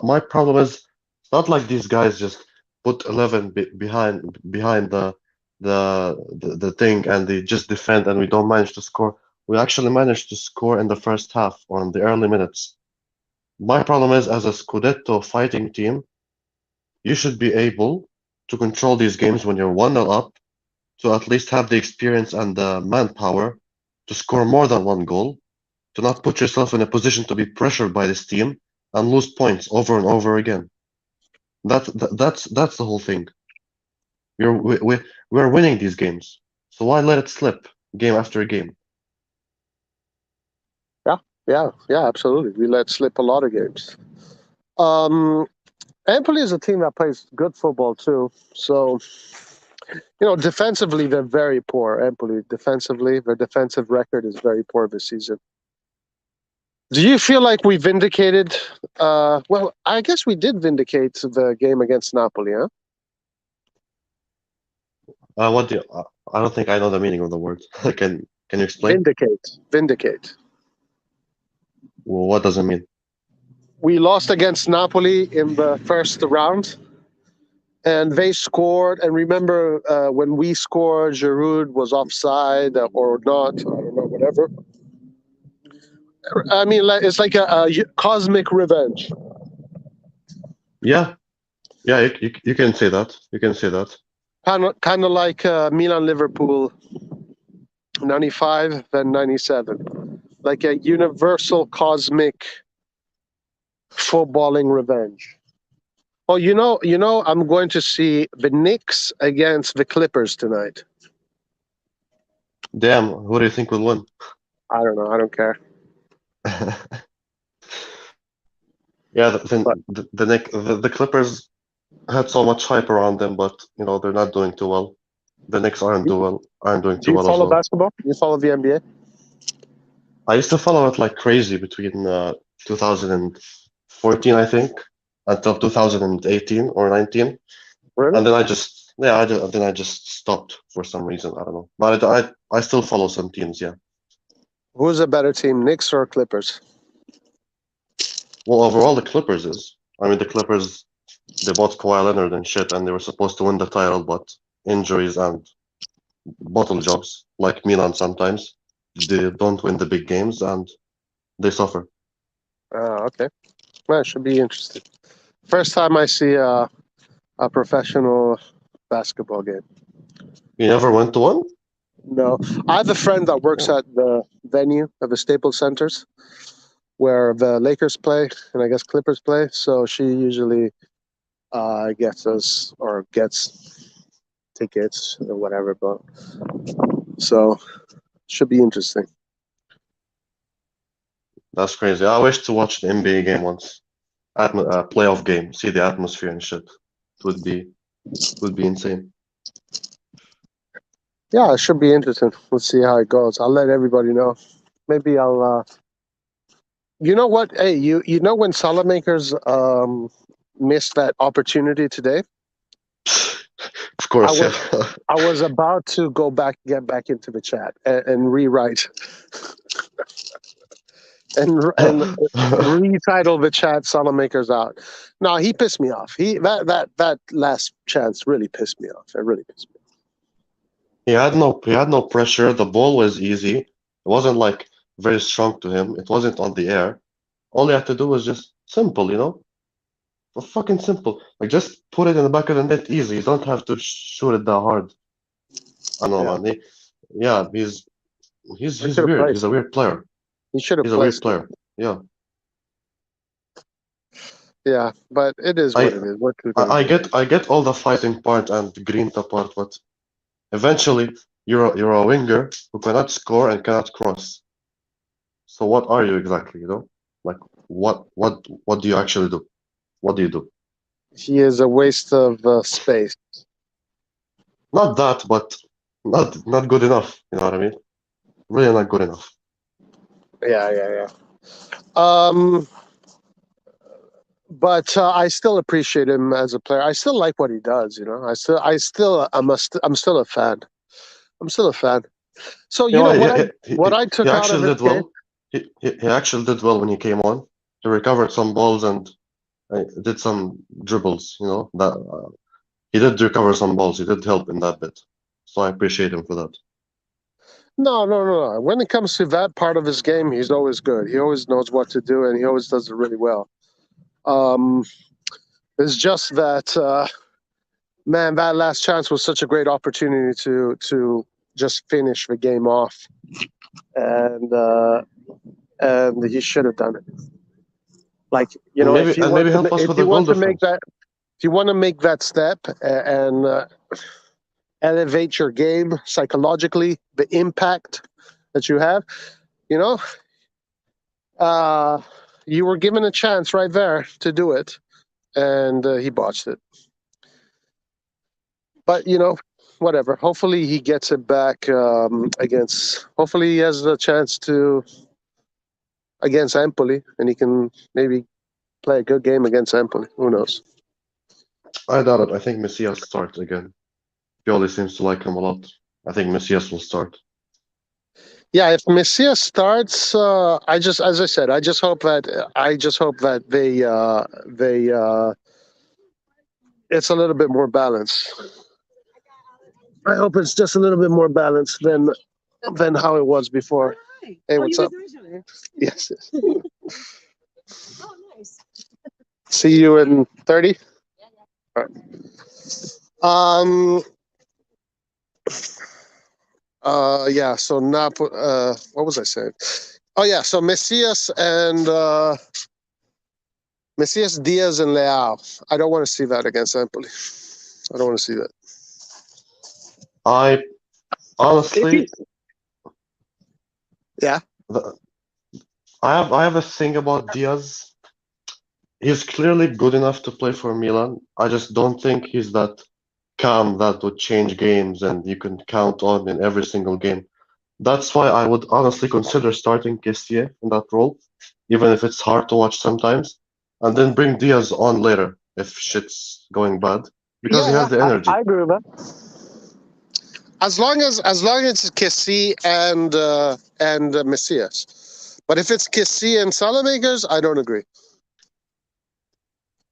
my problem is it's not like these guys just put 11 behind the thing and they just defend and we don't manage to score. We actually managed to score in the first half or in the early minutes. My problem is, as a Scudetto fighting team, you should be able to control these games when you're 1-0 up, to at least have the experience and the manpower to score more than one goal, to not put yourself in a position to be pressured by this team and lose points over and over again. That's the whole thing. We're winning these games, so why let it slip game after game? yeah, absolutely. We let slip a lot of games. Um, Empoli is a team that plays good football too. So, defensively, they're very poor. Empoli, defensively, their defensive record is very poor this season. Do you feel like we vindicated? Well, I guess we did vindicate the game against Napoli, huh? What do you, I don't think I know the meaning of the word. Can you explain? Vindicate. Well, what does it mean? We lost against Napoli in the first round, and they scored. And remember, when we scored, Giroud was offside or not. I don't know, whatever. I mean, it's like a cosmic revenge. Yeah, yeah, you can say that. You can say that. Kind of like Milan Liverpool 95 and 97. Like a universal cosmic footballing revenge. Oh, I'm going to see the Knicks against the Clippers tonight. Damn, who do you think will win? I don't know. I don't care. Yeah, the Clippers had so much hype around them, but they're not doing too well. The Knicks aren't doing Do too you well as follow well. basketball? Do you follow the NBA? I used to follow it like crazy between 2014, I think, until 2018 or 19, Really? and then I just yeah, then I just stopped for some reason. I don't know, but I still follow some teams. Yeah. Who's a better team, Knicks or Clippers? Well, overall, the Clippers is. I mean, the Clippers they bought Kawhi Leonard and shit, and they were supposed to win the title, but injuries and bottle jobs, like Milan sometimes, they don't win the big games and they suffer. Okay. Well, it should be interesting. First time I see a professional basketball game. You never went to one? No, I have a friend that works Oh, at the venue of the Staples Centers where the Lakers play and I guess Clippers play. So she usually gets us or gets tickets or whatever. But so should be interesting. that's crazy. I wish to watch the NBA game once. Playoff game, see the atmosphere and shit. It would be insane. Yeah, it should be interesting. Let's see how it goes. I'll let everybody know. Maybe I'll. You know what? Hey, you know when Saelemaekers missed that opportunity today? Of I course, was yeah. I was about to get back into the chat and rewrite and retitle the chat Saelemaekers out. No, he pissed me off. That last chance really pissed me off. It really pissed me off. He had no pressure. The ball was easy. It wasn't like very strong to him. It wasn't on the air. All he had to do was just simple, fucking simple. Like just put it in the back of the net easy. You don't have to shoot it that hard. I know, Yeah, man. Yeah, he's I he's should have weird. placed He's a it. weird player. He should have He's a weird placed it. player. Yeah. Yeah, but it is what I it is. What you I gonna I do? get I get all the fighting part and the grinta part, but eventually you're a winger who cannot score and cannot cross. So what are you exactly? Like what do you actually do? What do you do? He is a waste of space. Not that, but not good enough. You know what I mean? Really not good enough. Yeah, yeah, yeah. Um, but I still appreciate him as a player. I still like what he does. I'm still a fan. I'm still a fan. So You know, what I he took out of actually this did game. well. He actually did well when he came on. He recovered some balls and did some dribbles. That he did recover some balls. He did help in that bit. So I appreciate him for that. No, no, no, no. When it comes to that part of his game, he's always good. He always knows what to do, and he always does it really well. Um, it's just that, man, that last chance was such a great opportunity to just finish the game off, and and he should have done it. Like And maybe if you and want maybe to help us if with the you goal want to make difference. that if you want to make that step and elevate your game psychologically, the impact that you have, you know, uh, you were given a chance right there to do it, and he botched it. But whatever. Hopefully he gets it back against. Hopefully he has a chance to against Empoli, and he can maybe play a good game against Empoli. Who knows? I doubt it. I think Messias starts again. Pioli seems to like him a lot. I think Messias will start. Yeah, if Messias starts, as I said, I just hope that it's a little bit more balanced. I hope it's just a little bit more balanced than how it was before. Hey, what's up? Yes. Oh, nice. See you in 30. All right. Yeah. So what was I saying? Oh yeah. So Messias, Diaz, and Leao. I don't want to see that against Empoli. I don't want to see that. I If he, honestly, yeah. the, I have a thing about Diaz. He's clearly good enough to play for Milan. I just don't think he's that calm that would change games and you can count on in every single game. That's why I would honestly consider starting Kessie in that role, even if it's hard to watch sometimes, and then bring Diaz on later if shit's going bad, because he Yeah, has yeah, the energy. I agree with that. As long as it's Kessie and Messias, but if it's Kessie and Saelemaekers, I don't agree.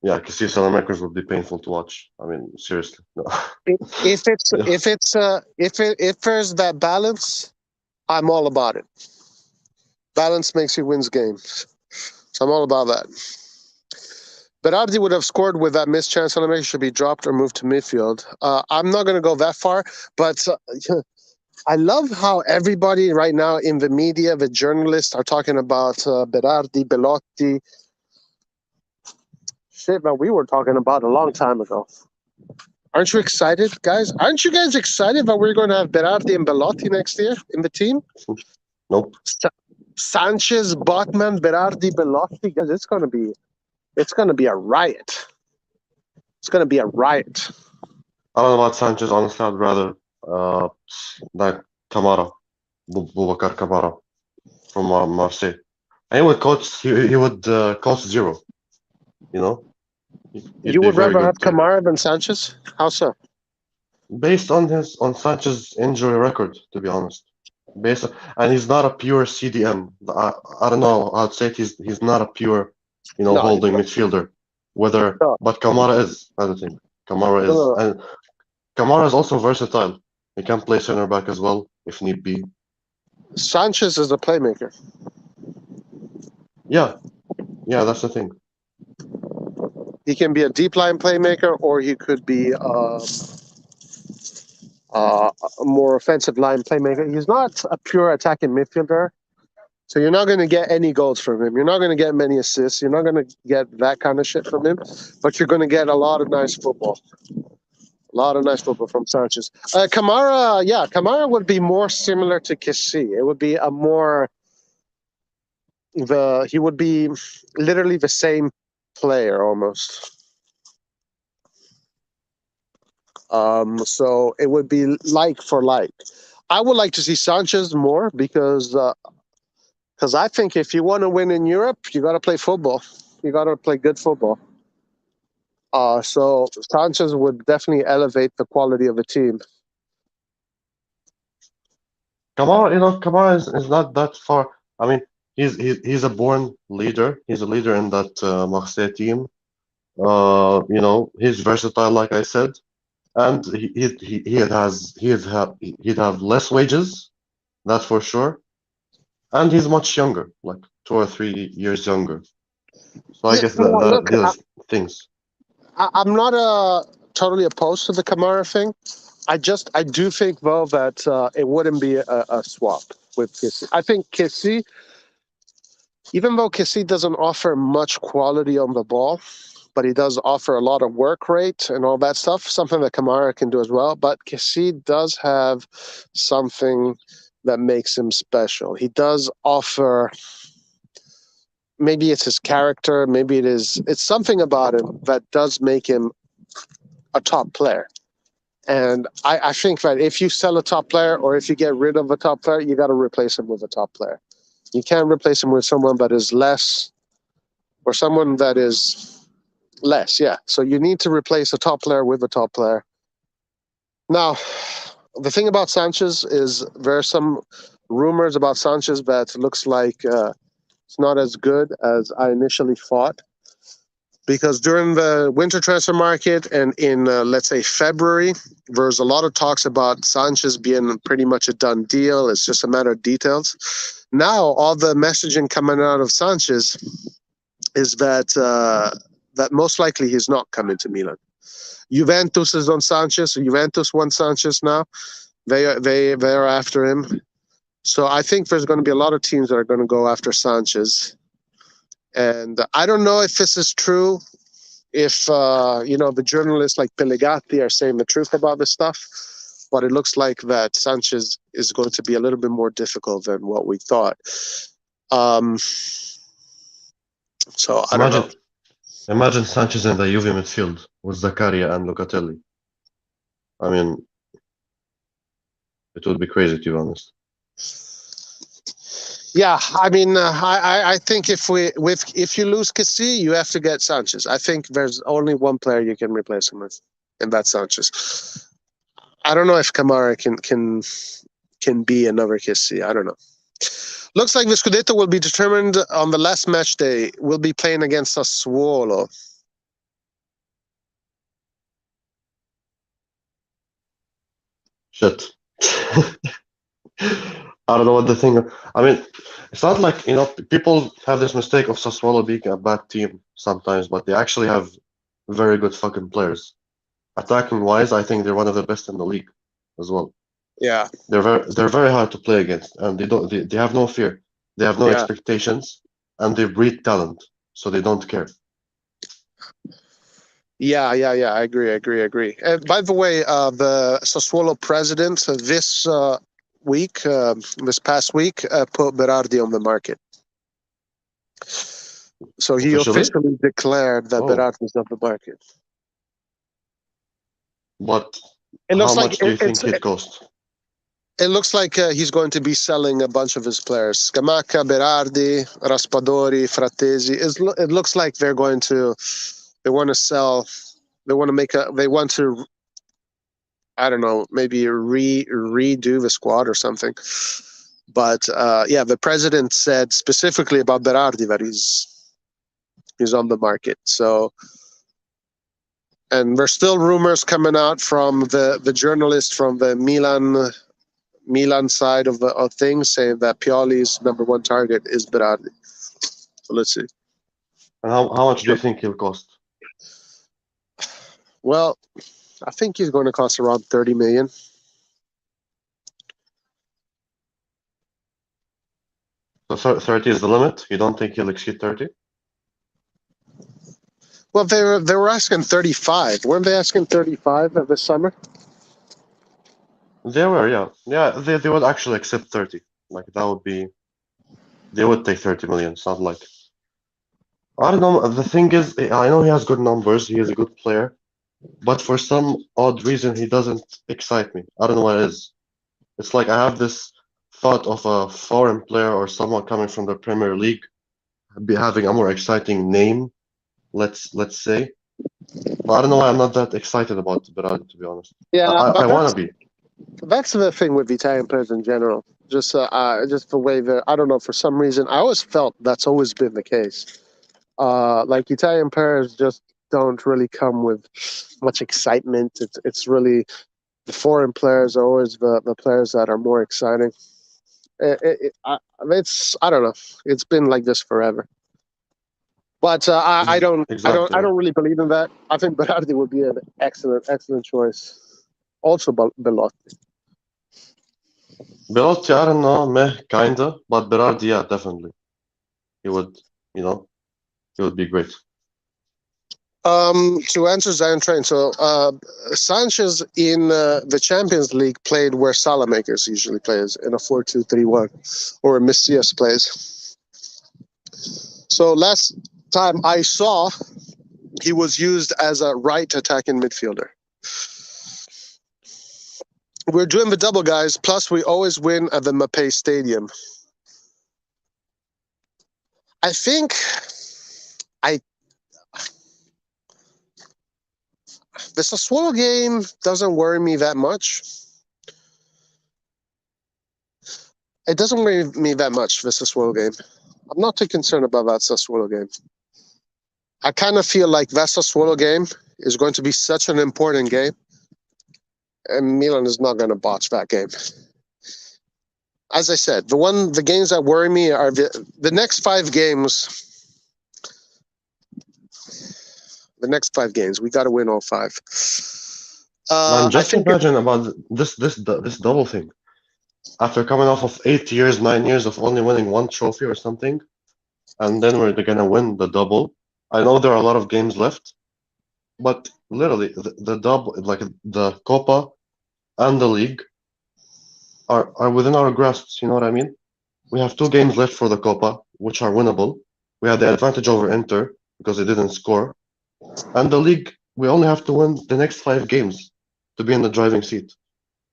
Yeah, Kessie Saelemaekers would be painful to watch. I mean, seriously. No. If it's Yeah. if there's that balance, I'm all about it. Balance makes you wins games, so I'm all about that. Berardi would have scored with that missed chance. Saelemaekers should be dropped or moved to midfield. I'm not going to go that far, but I love how everybody right now in the media, the journalists, are talking about Berardi, Belotti. Shit, man, we were talking about a long time ago. Aren't you excited, guys? Aren't you guys excited that we're going to have Berardi and Belotti next year in the team? Nope. Sanchez, Botman, Berardi, Belotti. Guys, it's going to be a riot. It's going to be a riot. I don't know about Sanchez. Honestly, I'd rather like Kamara, Boubacar Kamara from Marseille. And he would cost. He would cost zero. You know, he'd You be would very rather good have too. Kamara than Sanchez? How so? Based on Sanchez's injury record, to be honest. And he's not a pure CDM. I don't know. I'd say he's not a pure, No, holding midfielder. no, But Kamara is. I don't think Kamara no, is, no. and Kamara is also versatile. He can play center back as well if need be. Sanchez is a playmaker. Yeah, yeah, that's the thing. He can be a deep line playmaker, or he could be a more offensive line playmaker. He's not a pure attacking midfielder, so you're not going to get any goals from him. You're not going to get many assists. You're not going to get that kind of shit from him, but you're going to get a lot of nice football. A lot of nice football from Sanchez. Kamara would be more similar to Kessie. It would be a more he would be literally the same player almost. So it would be like for like. I would like to see Sanchez more because I think if you want to win in Europe, you got to play football. You got to play good football. So Sanchez would definitely elevate the quality of the team. Kamara is not that far. I mean, he's a born leader. He's a leader in that Marseille team. He's versatile, like I said. And he'd have less wages, that's for sure. And he's much younger, like 2 or 3 years younger. So I Yeah, guess no, that look, these things. I'm not totally opposed to the Kamara thing. I do think though that it wouldn't be a swap with Kissy. I think Kissy, even though Kissy doesn't offer much quality on the ball, but he does offer a lot of work rate and all that stuff, something that Kamara can do as well. But Kissy does have something that makes him special. He does offer, maybe it's his character, maybe it's something about him that does make him a top player. And I think that if you sell a top player or if you get rid of a top player, you got to replace him with a top player. You can't replace him with someone that is less or someone that is less. Yeah. So you need to replace a top player with a top player. Now, the thing about Sanchez is there are some rumors about Sanchez that looks like it's not as good as I initially thought. Because during the winter transfer market and in, let's say, February, there's a lot of talks about Sanchez being pretty much a done deal. It's just a matter of details. Now, all the messaging coming out of Sanchez is that most likely he's not coming to Milan. Juventus is on Sanchez. Juventus wants Sanchez now. They are after him. So I think there's going to be a lot of teams that are going to go after Sanchez. And I don't know if this is true, if the journalists like Pellegatti are saying the truth about this stuff, but it looks like that Sanchez is going to be a little bit more difficult than what we thought. So I don't know. Imagine Sanchez in the Juve midfield with Zakaria and Locatelli. I mean, it would be crazy to be honest. Yeah, I mean, I think if you lose Kessie, you have to get Sanchez. I think there's only one player you can replace him with, and that's Sanchez. I don't know if Kamara can be another Kessie. I don't know. Looks like the Scudetto will be determined on the last match day. We'll be playing against Sassuolo. Shit. I don't know what the thing. I mean, it's not like people have this mistake of Sassuolo being a bad team sometimes, but they actually have very good fucking players. Attacking wise, I think they're one of the best in the league as well. Yeah, They're very hard to play against, and they have no fear. They have no yeah. expectations, and they breed talent, so they don't care. Yeah. I agree. And by the way, the Sassuolo president this past week, put Berardi on the market. So he officially declared that Berardi is on the market. But It how looks like much do you think it cost? It looks like he's going to be selling a bunch of his players: Scamacca, Berardi, Raspadori, Frattesi. It looks like they want to sell. They want to, I don't know, maybe redo the squad or something. But yeah, the president said specifically about Berardi that he's on the market. So, and there's still rumors coming out from the journalist from the Milan side of things, saying that Pioli's number one target is Berardi. So let's see. And how much do you think he'll cost? Well, I think he's going to cost around 30 million. So 30 is the limit? You don't think he'll exceed 30? Well, they were asking 35. Weren't they asking 35 this summer? They were, yeah. Yeah, they would actually accept 30. Like, that would be... They would take 30 million. It's not like... I don't know. The thing is, I know he has good numbers. He is a good player. But for some odd reason, he doesn't excite me. I don't know what it is. It's like I have this thought of a foreign player or someone coming from the Premier League having a more exciting name, let's say. But I don't know why I'm not that excited about Berardi, to be honest. Yeah, I want to be. That's the thing with Italian players in general. Just the way that, I don't know, for some reason, I always felt that's always been the case. Like Italian players just don't really come with much excitement. It's really the foreign players are always the players that are more exciting. I don't know. It's been like this forever. But I don't really believe in that. I think Berardi would be an excellent choice. Also, Belotti. Belotti, I don't know, kinda, but Berardi, yeah, definitely. He would, he would be great. To answer Zion Train, so Sanchez in the Champions League played where Saelemaekers usually plays, in a 4-2-3-1, or Messias plays. So last time I saw, he was used as a right attacking midfielder. We're doing the double, guys, plus we always win at the Mapei Stadium. I think the Sassuolo game doesn't worry me that much. It doesn't worry me that much, the Sassuolo game. I'm not too concerned about that Sassuolo game. I kind of feel like that Sassuolo game is going to be such an important game, and Milan is not going to botch that game. As I said, the games that worry me are the next 5 games. The next 5 games, we got to win all 5. Man, just imagine about this double thing. After coming off of 8 years, 9 years of only winning 1 trophy or something, and then we're gonna win the double. I know there are a lot of games left, but literally the double, like the Copa and the league, are within our grasps. You know what I mean? We have 2 games left for the Copa, which are winnable. We have the advantage over Inter because they didn't score, and the league we only have to win the next 5 games to be in the driving seat.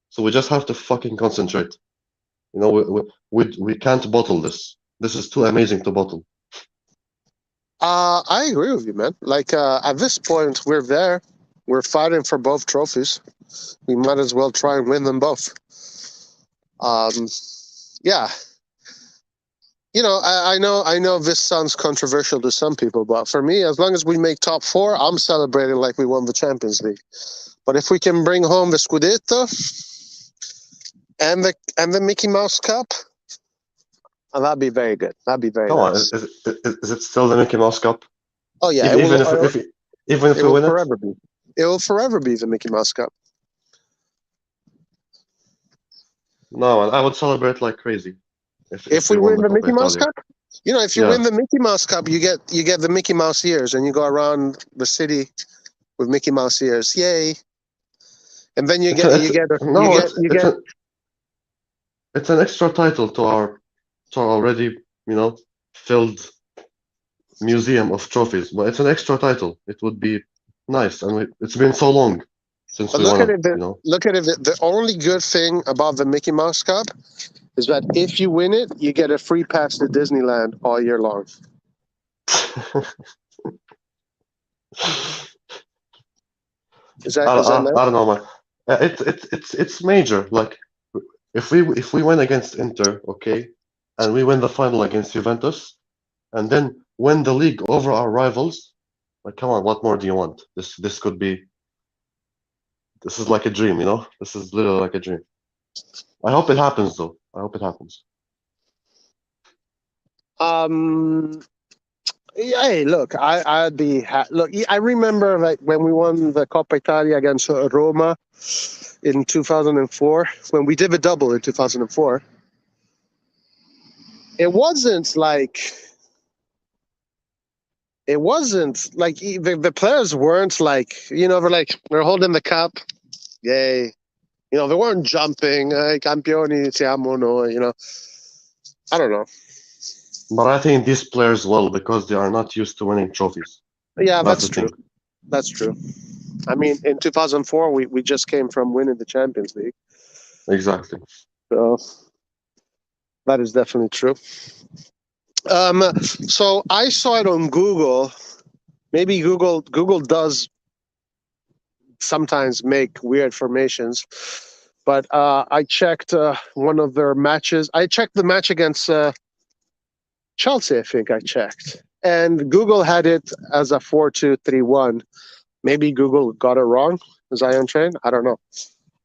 So we just have to fucking concentrate. You know, we can't bottle this. This is too amazing to bottle. I agree with you, man. Like at this point, we're there. We're fighting for both trophies. We might as well try and win them both. Yeah. You know, I know this sounds controversial to some people, but for me, as long as we make top four, I'm celebrating like we won the Champions League. But if we can bring home the Scudetto and the Mickey Mouse Cup, that'd be very good. That'd be very Come on, nice. is it still the Mickey Mouse Cup? Oh yeah, Even if we win it, forever be. It will forever be the Mickey Mouse Cup. no, man, I would celebrate like crazy If we win the Coppa Mickey Mouse Italia. Cup, you know, if you Yeah. win the Mickey Mouse Cup, you get the Mickey Mouse ears, and you go around the city with Mickey Mouse ears. Yay! And then It's an extra title to our already, you know, filled museum of trophies. But it's an extra title. It would be nice, and it's been so long since But we look won at it. it. You know, Look at it. The only good thing about the Mickey Mouse Cup is that if you win it, you get a free pass to Disneyland all year long. Is that nice? I don't know, man. It's major. Like if we win against Inter, okay, and we win the final against Juventus, and then win the league over our rivals, like come on, what more do you want? This could be. This is like a dream, you know. This is literally like a dream. I hope it happens, though. I hope it happens. Yeah, hey, look, I'd be look. I remember like when we won the Coppa Italia against Roma in 2004, when we did a double in 2004. It wasn't like the players weren't like, you know, they're holding the cup, yay, you know, they weren't jumping, campioni siamo noi, you know. I don't know. But I think these players will because they are not used to winning trophies. Yeah, That's that's the true. thing. That's true. I mean, in 2004, we just came from winning the Champions League. Exactly. So that is definitely true. So I saw it on Google. Maybe Google does sometimes make weird formations, but I checked one of their matches. I checked the match against Chelsea. I think I checked, and Google had it as a 4-2-3-1. Maybe Google got it wrong. Is I untrained? I don't know.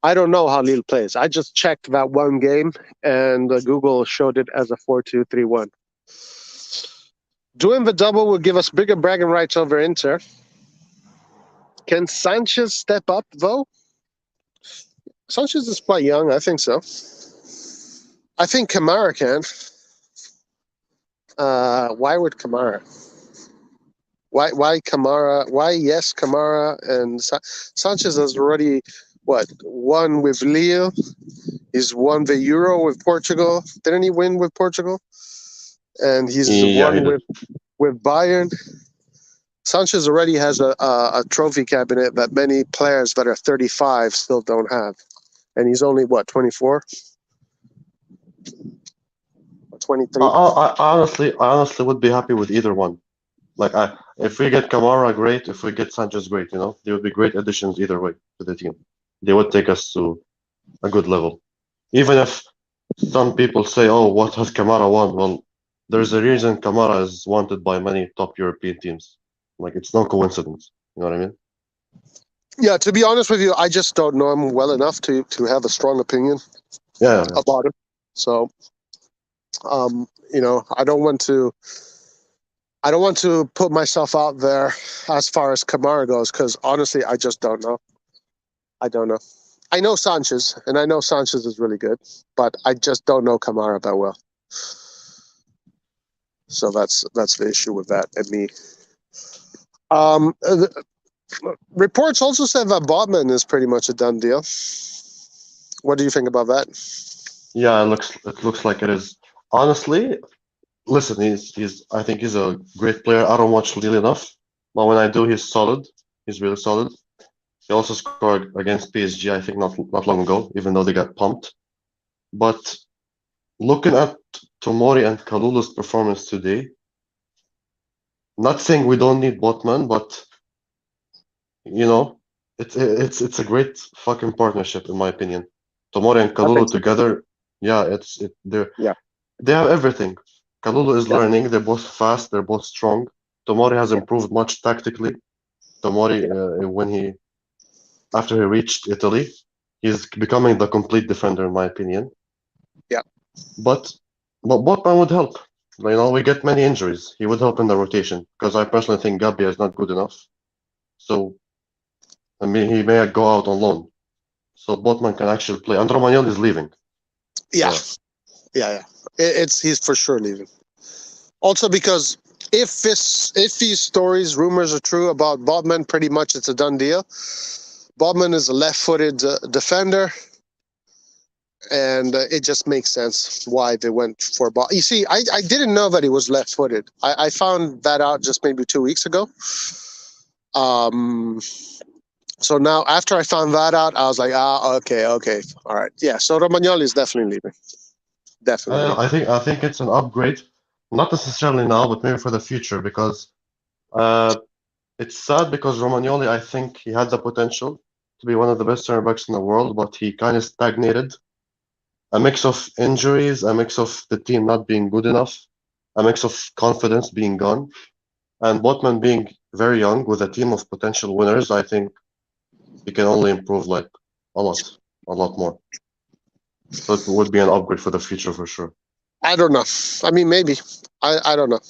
I don't know how Lille plays. I just checked that one game, and Google showed it as a 4-2-3-1. Doing the double will give us bigger bragging rights over Inter. Can Sanchez step up, though? Sanchez is quite young. I think so. I think Kamara can. Why would Kamara? Why Kamara? Why yes, Kamara and Sanchez has already won with Lille. He's won the Euro with Portugal. Didn't he win with Portugal? And he's won with Bayern. Sanchez already has a trophy cabinet that many players that are 35 still don't have. And he's only, 24? 23? I honestly would be happy with either one. Like, if we get Kamara, great. If we get Sanchez, great. You know, they would be great additions either way to the team. They would take us to a good level. Even if some people say, "Oh, what has Kamara won?" Well, there's a reason Kamara is wanted by many top European teams. Like, it's no coincidence. You know what I mean? Yeah, to be honest with you, I just don't know him well enough to have a strong opinion about him. So, you know, I don't want to put myself out there as far as Kamara goes, because honestly, I just don't know. I don't know. I know Sanchez, and I know Sanchez is really good, but I just don't know Kamara that well. So that's the issue with that and me. Reports also said that Botman is pretty much a done deal. What do you think about that? Yeah, it looks like it is. Honestly, listen, I think he's a great player. I don't watch Lille enough, but when I do, he's solid. He's really solid. He also scored against PSG, I think, not long ago, even though they got pumped. But looking at Tomori and Kalulu's performance today, not saying we don't need Botman, but you know, it's a great fucking partnership in my opinion. Tomori and I think Kalulu so. together, yeah, Yeah. they have everything. Kalulu is Yeah. learning. They're both fast. They're both strong. Tomori has Yeah. improved much tactically. Tomori, Yeah. when he after he reached Italy, he's becoming the complete defender in my opinion. Yeah. But Botman would help. You know, we get many injuries. He would help in the rotation because I personally think Gabbia is not good enough. So I mean, he may go out on loan. So Botman can actually play. And Romagnoli is leaving. Yeah. Yeah. Yeah. He's for sure leaving. Also because if these stories, rumors are true about Bodman, pretty much it's a done deal. Bodman is a left-footed defender, and it just makes sense why they went for Bod. You see, I didn't know that he was left-footed. I found that out just maybe 2 weeks ago. So now after I found that out, I was like, okay, all right, yeah. So Romagnoli is definitely leaving. Definitely. I think it's an upgrade, not necessarily now, but maybe for the future because uh, it's sad because Romagnoli, I think he had the potential to be one of the best center backs in the world, but he kind of stagnated. A mix of injuries, a mix of the team not being good enough, a mix of confidence being gone, and Botman being very young with a team of potential winners. I think he can only improve like a lot more. So it would be an upgrade for the future for sure. I don't know. I mean, maybe. I don't know.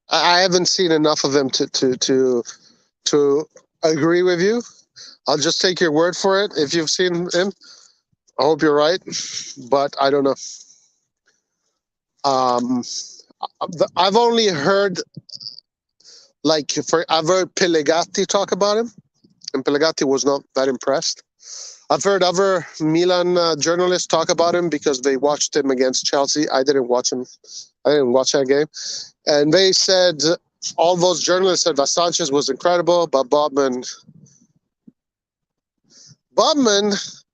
I haven't seen enough of him to agree with you. I'll just take your word for it. If you've seen him, I hope you're right, but I don't know. Um, I've only heard I've heard Pellegatti talk about him, and Pellegatti was not that impressed. I've heard other Milan journalists talk about him because they watched him against Chelsea. I didn't watch him. I didn't watch that game, and they said all those journalists said that Sanchez was incredible, but Bodman,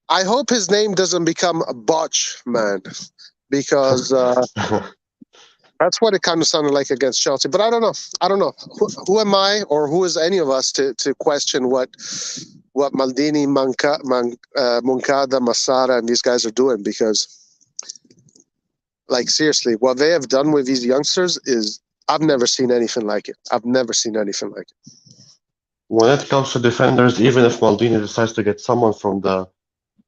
I hope his name doesn't become a botch man, because that's what it kind of sounded like against Chelsea. But I don't know. I don't know. Who am I, or who is any of us to question what Maldini, Moncada, Massara, and these guys are doing? Because, like, seriously, what they have done with these youngsters is I've never seen anything like it. I've never seen anything like it. When it comes to defenders, even if Maldini decides to get someone from the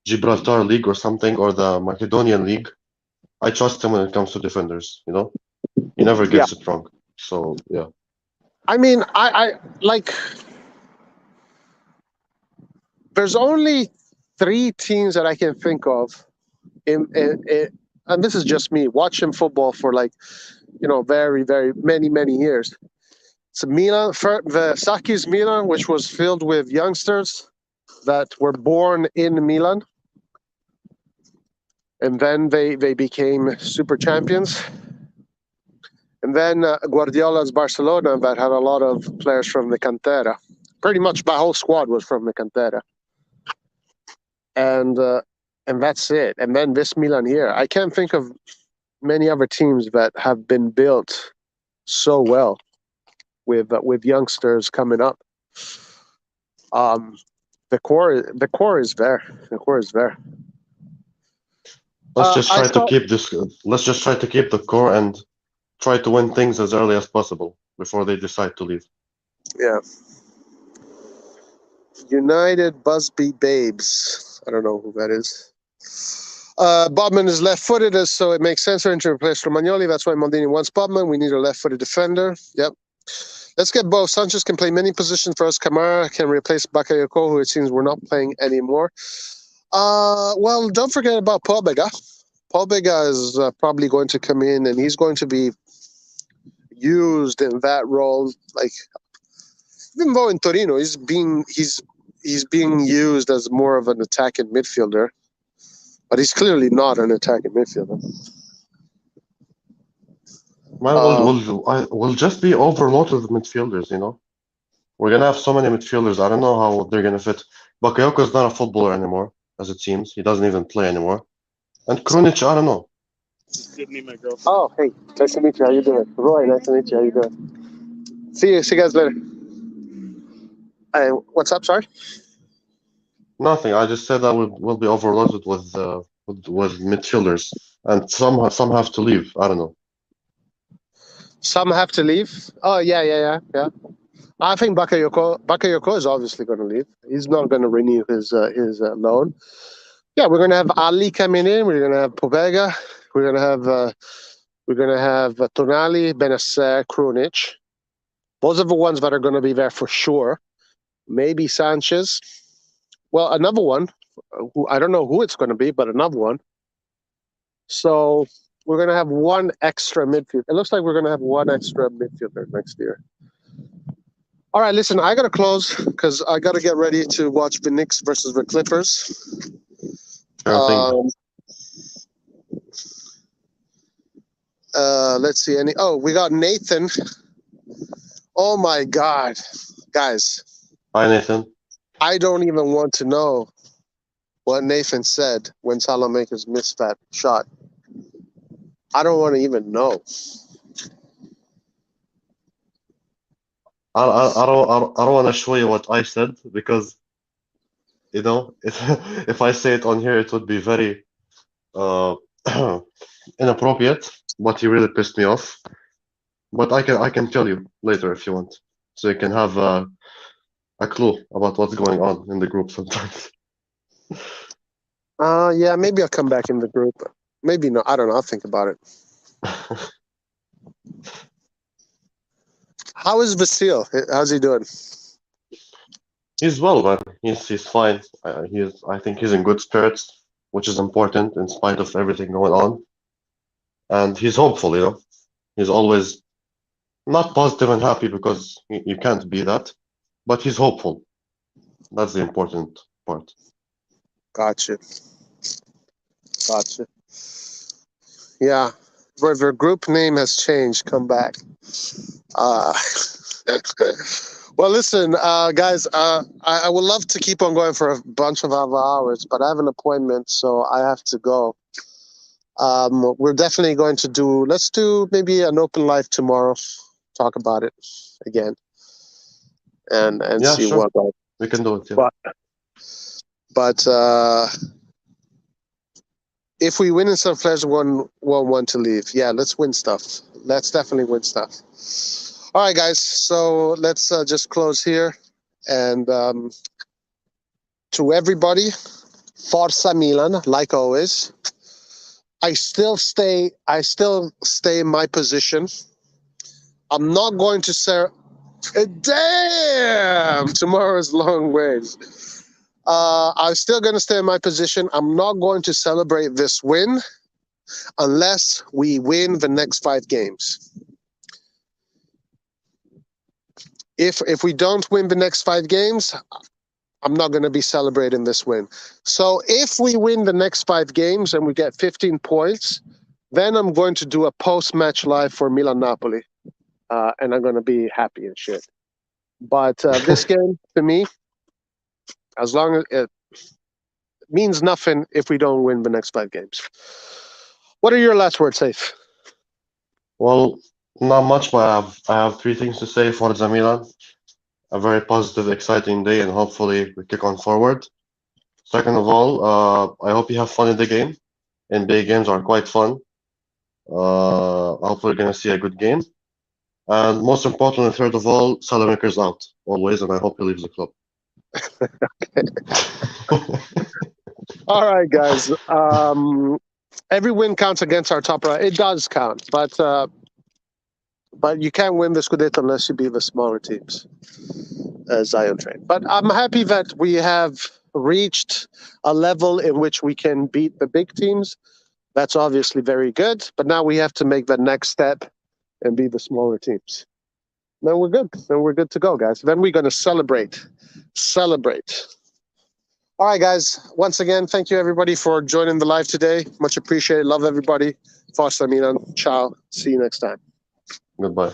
Gibraltar League or something, or the Macedonian League, I trust him when it comes to defenders, you know? He never Yeah. gets it wrong. So, yeah. I mean, I like. There's only 3 teams that I can think of, and this is just me watching football for very, very many years. It's Milan, the Saki's Milan, which was filled with youngsters that were born in Milan, and then they became super champions. And then Guardiola's Barcelona, that had a lot of players from the Cantera. Pretty much my whole squad was from the Cantera. And that's it. And then this Milan here. I can't think of many other teams that have been built so well with youngsters coming up. The core is there. The core is there. Let's just I try to saw. keep this. Let's just try to keep the core and try to win things as early as possible before they decide to leave. Yeah. United Busby Babes. I don't know who that is. Bodman is left-footed, so it makes sense for him to replace Romagnoli. That's why Maldini wants Bodman. We need a left-footed defender. Yep. Let's get both. Sanchez can play many positions for us. Kamara can replace Bakayoko, who it seems we're not playing anymore. Well, don't forget about Pobega. Pobega is probably going to come in, and he's going to be used in that role. Like, even though in Torino he's being used as more of an attacking midfielder, but he's clearly not an attacking midfielder. Man, we'll just be overloaded with midfielders, you know? We're gonna have so many midfielders. I don't know how they're gonna fit. Bakayoko is not a footballer anymore, as it seems. He doesn't even play anymore. And Krunic, I don't know. Oh, hey, nice to meet you. How you doing? Roy, nice to meet you. How you doing? See you guys later. Hey, what's up? Sorry. Nothing. I just said that we'll be overloaded with midfielders, and some have to leave. I don't know. Some have to leave. Oh, yeah. I think Bakayoko is obviously going to leave. He's not going to renew his loan. Yeah, we're going to have Ali coming in. We're going to have Povega. We're going to have Tonali, Benacer, Krunic. Those are the ones that are going to be there for sure. Maybe Sanchez. Well, another one. Who I don't know who it's going to be, but another one. So we're going to have one extra midfield. It looks like we're going to have one extra midfielder next year. All right, listen, I got to close because I got to get ready to watch the Knicks versus the Clippers. Sure thing. Let's see. We got Nathan. Oh, my God. Guys. Hi, Nathan. I don't even want to know what Nathan said when Saelemaekers missed that shot. I don't want to even know. I don't want to show you what I said because if I say it on here, it would be very inappropriate. But he really pissed me off. But I can tell you later if you want, so you can have a clue about what's going on in the group sometimes. Yeah, maybe I'll come back in the group. Maybe not. I don't know. I'll think about it. How is Vasil? How's he doing? He's well, man. He's fine. I think he's in good spirits, which is important in spite of everything going on. And he's hopeful, He's always not positive and happy because you can't be that, but he's hopeful. That's the important part. Gotcha. Yeah. But their group name has changed. Come back. Well, listen, guys, I would love to keep on going for a bunch of other hours, but I have an appointment, so I have to go. We're definitely going to let's do maybe an open live tomorrow, talk about it again, and Yeah, see sure. what. We can do it. Yeah. But if we win in some players won't want to leave. Yeah, let's win stuff. Let's definitely win stuff. All right, guys. So let's just close here, and to everybody, Forza Milan, like always. I still stay in my position. I'm not going to say, damn, tomorrow's long ways. I'm still going to stay in my position. I'm not going to celebrate this win unless we win the next 5 games. If we don't win the next 5 games, I'm not going to be celebrating this win. So if we win the next 5 games and we get 15 points, then I'm going to do a post-match live for Milan Napoli, and I'm going to be happy and shit. But this game, to me, as long as it means nothing if we don't win the next 5 games. What are your last words, Saif? Well, not much, but I have 3 things to say for the Milan. A very positive, exciting day, and hopefully we kick on forward. Second of all, I hope you have fun in the game. NBA games are quite fun. Hopefully we're going to see a good game. And most importantly, third of all, Saelemaekers out, always, and I hope he leaves the club. All right, guys. Every win counts against our top right. It does count, but you can't win the Scudetto unless you beat the smaller teams, as Zion trained. But I'm happy that we have reached a level in which we can beat the big teams. That's obviously very good. But now we have to make the next step and beat the smaller teams. Then we're good. Then we're good to go, guys. Then we're going to celebrate. All right, guys. Once again, thank you, everybody, for joining the live today. Much appreciated. Love everybody. Forza Milan. Ciao. See you next time. Goodbye.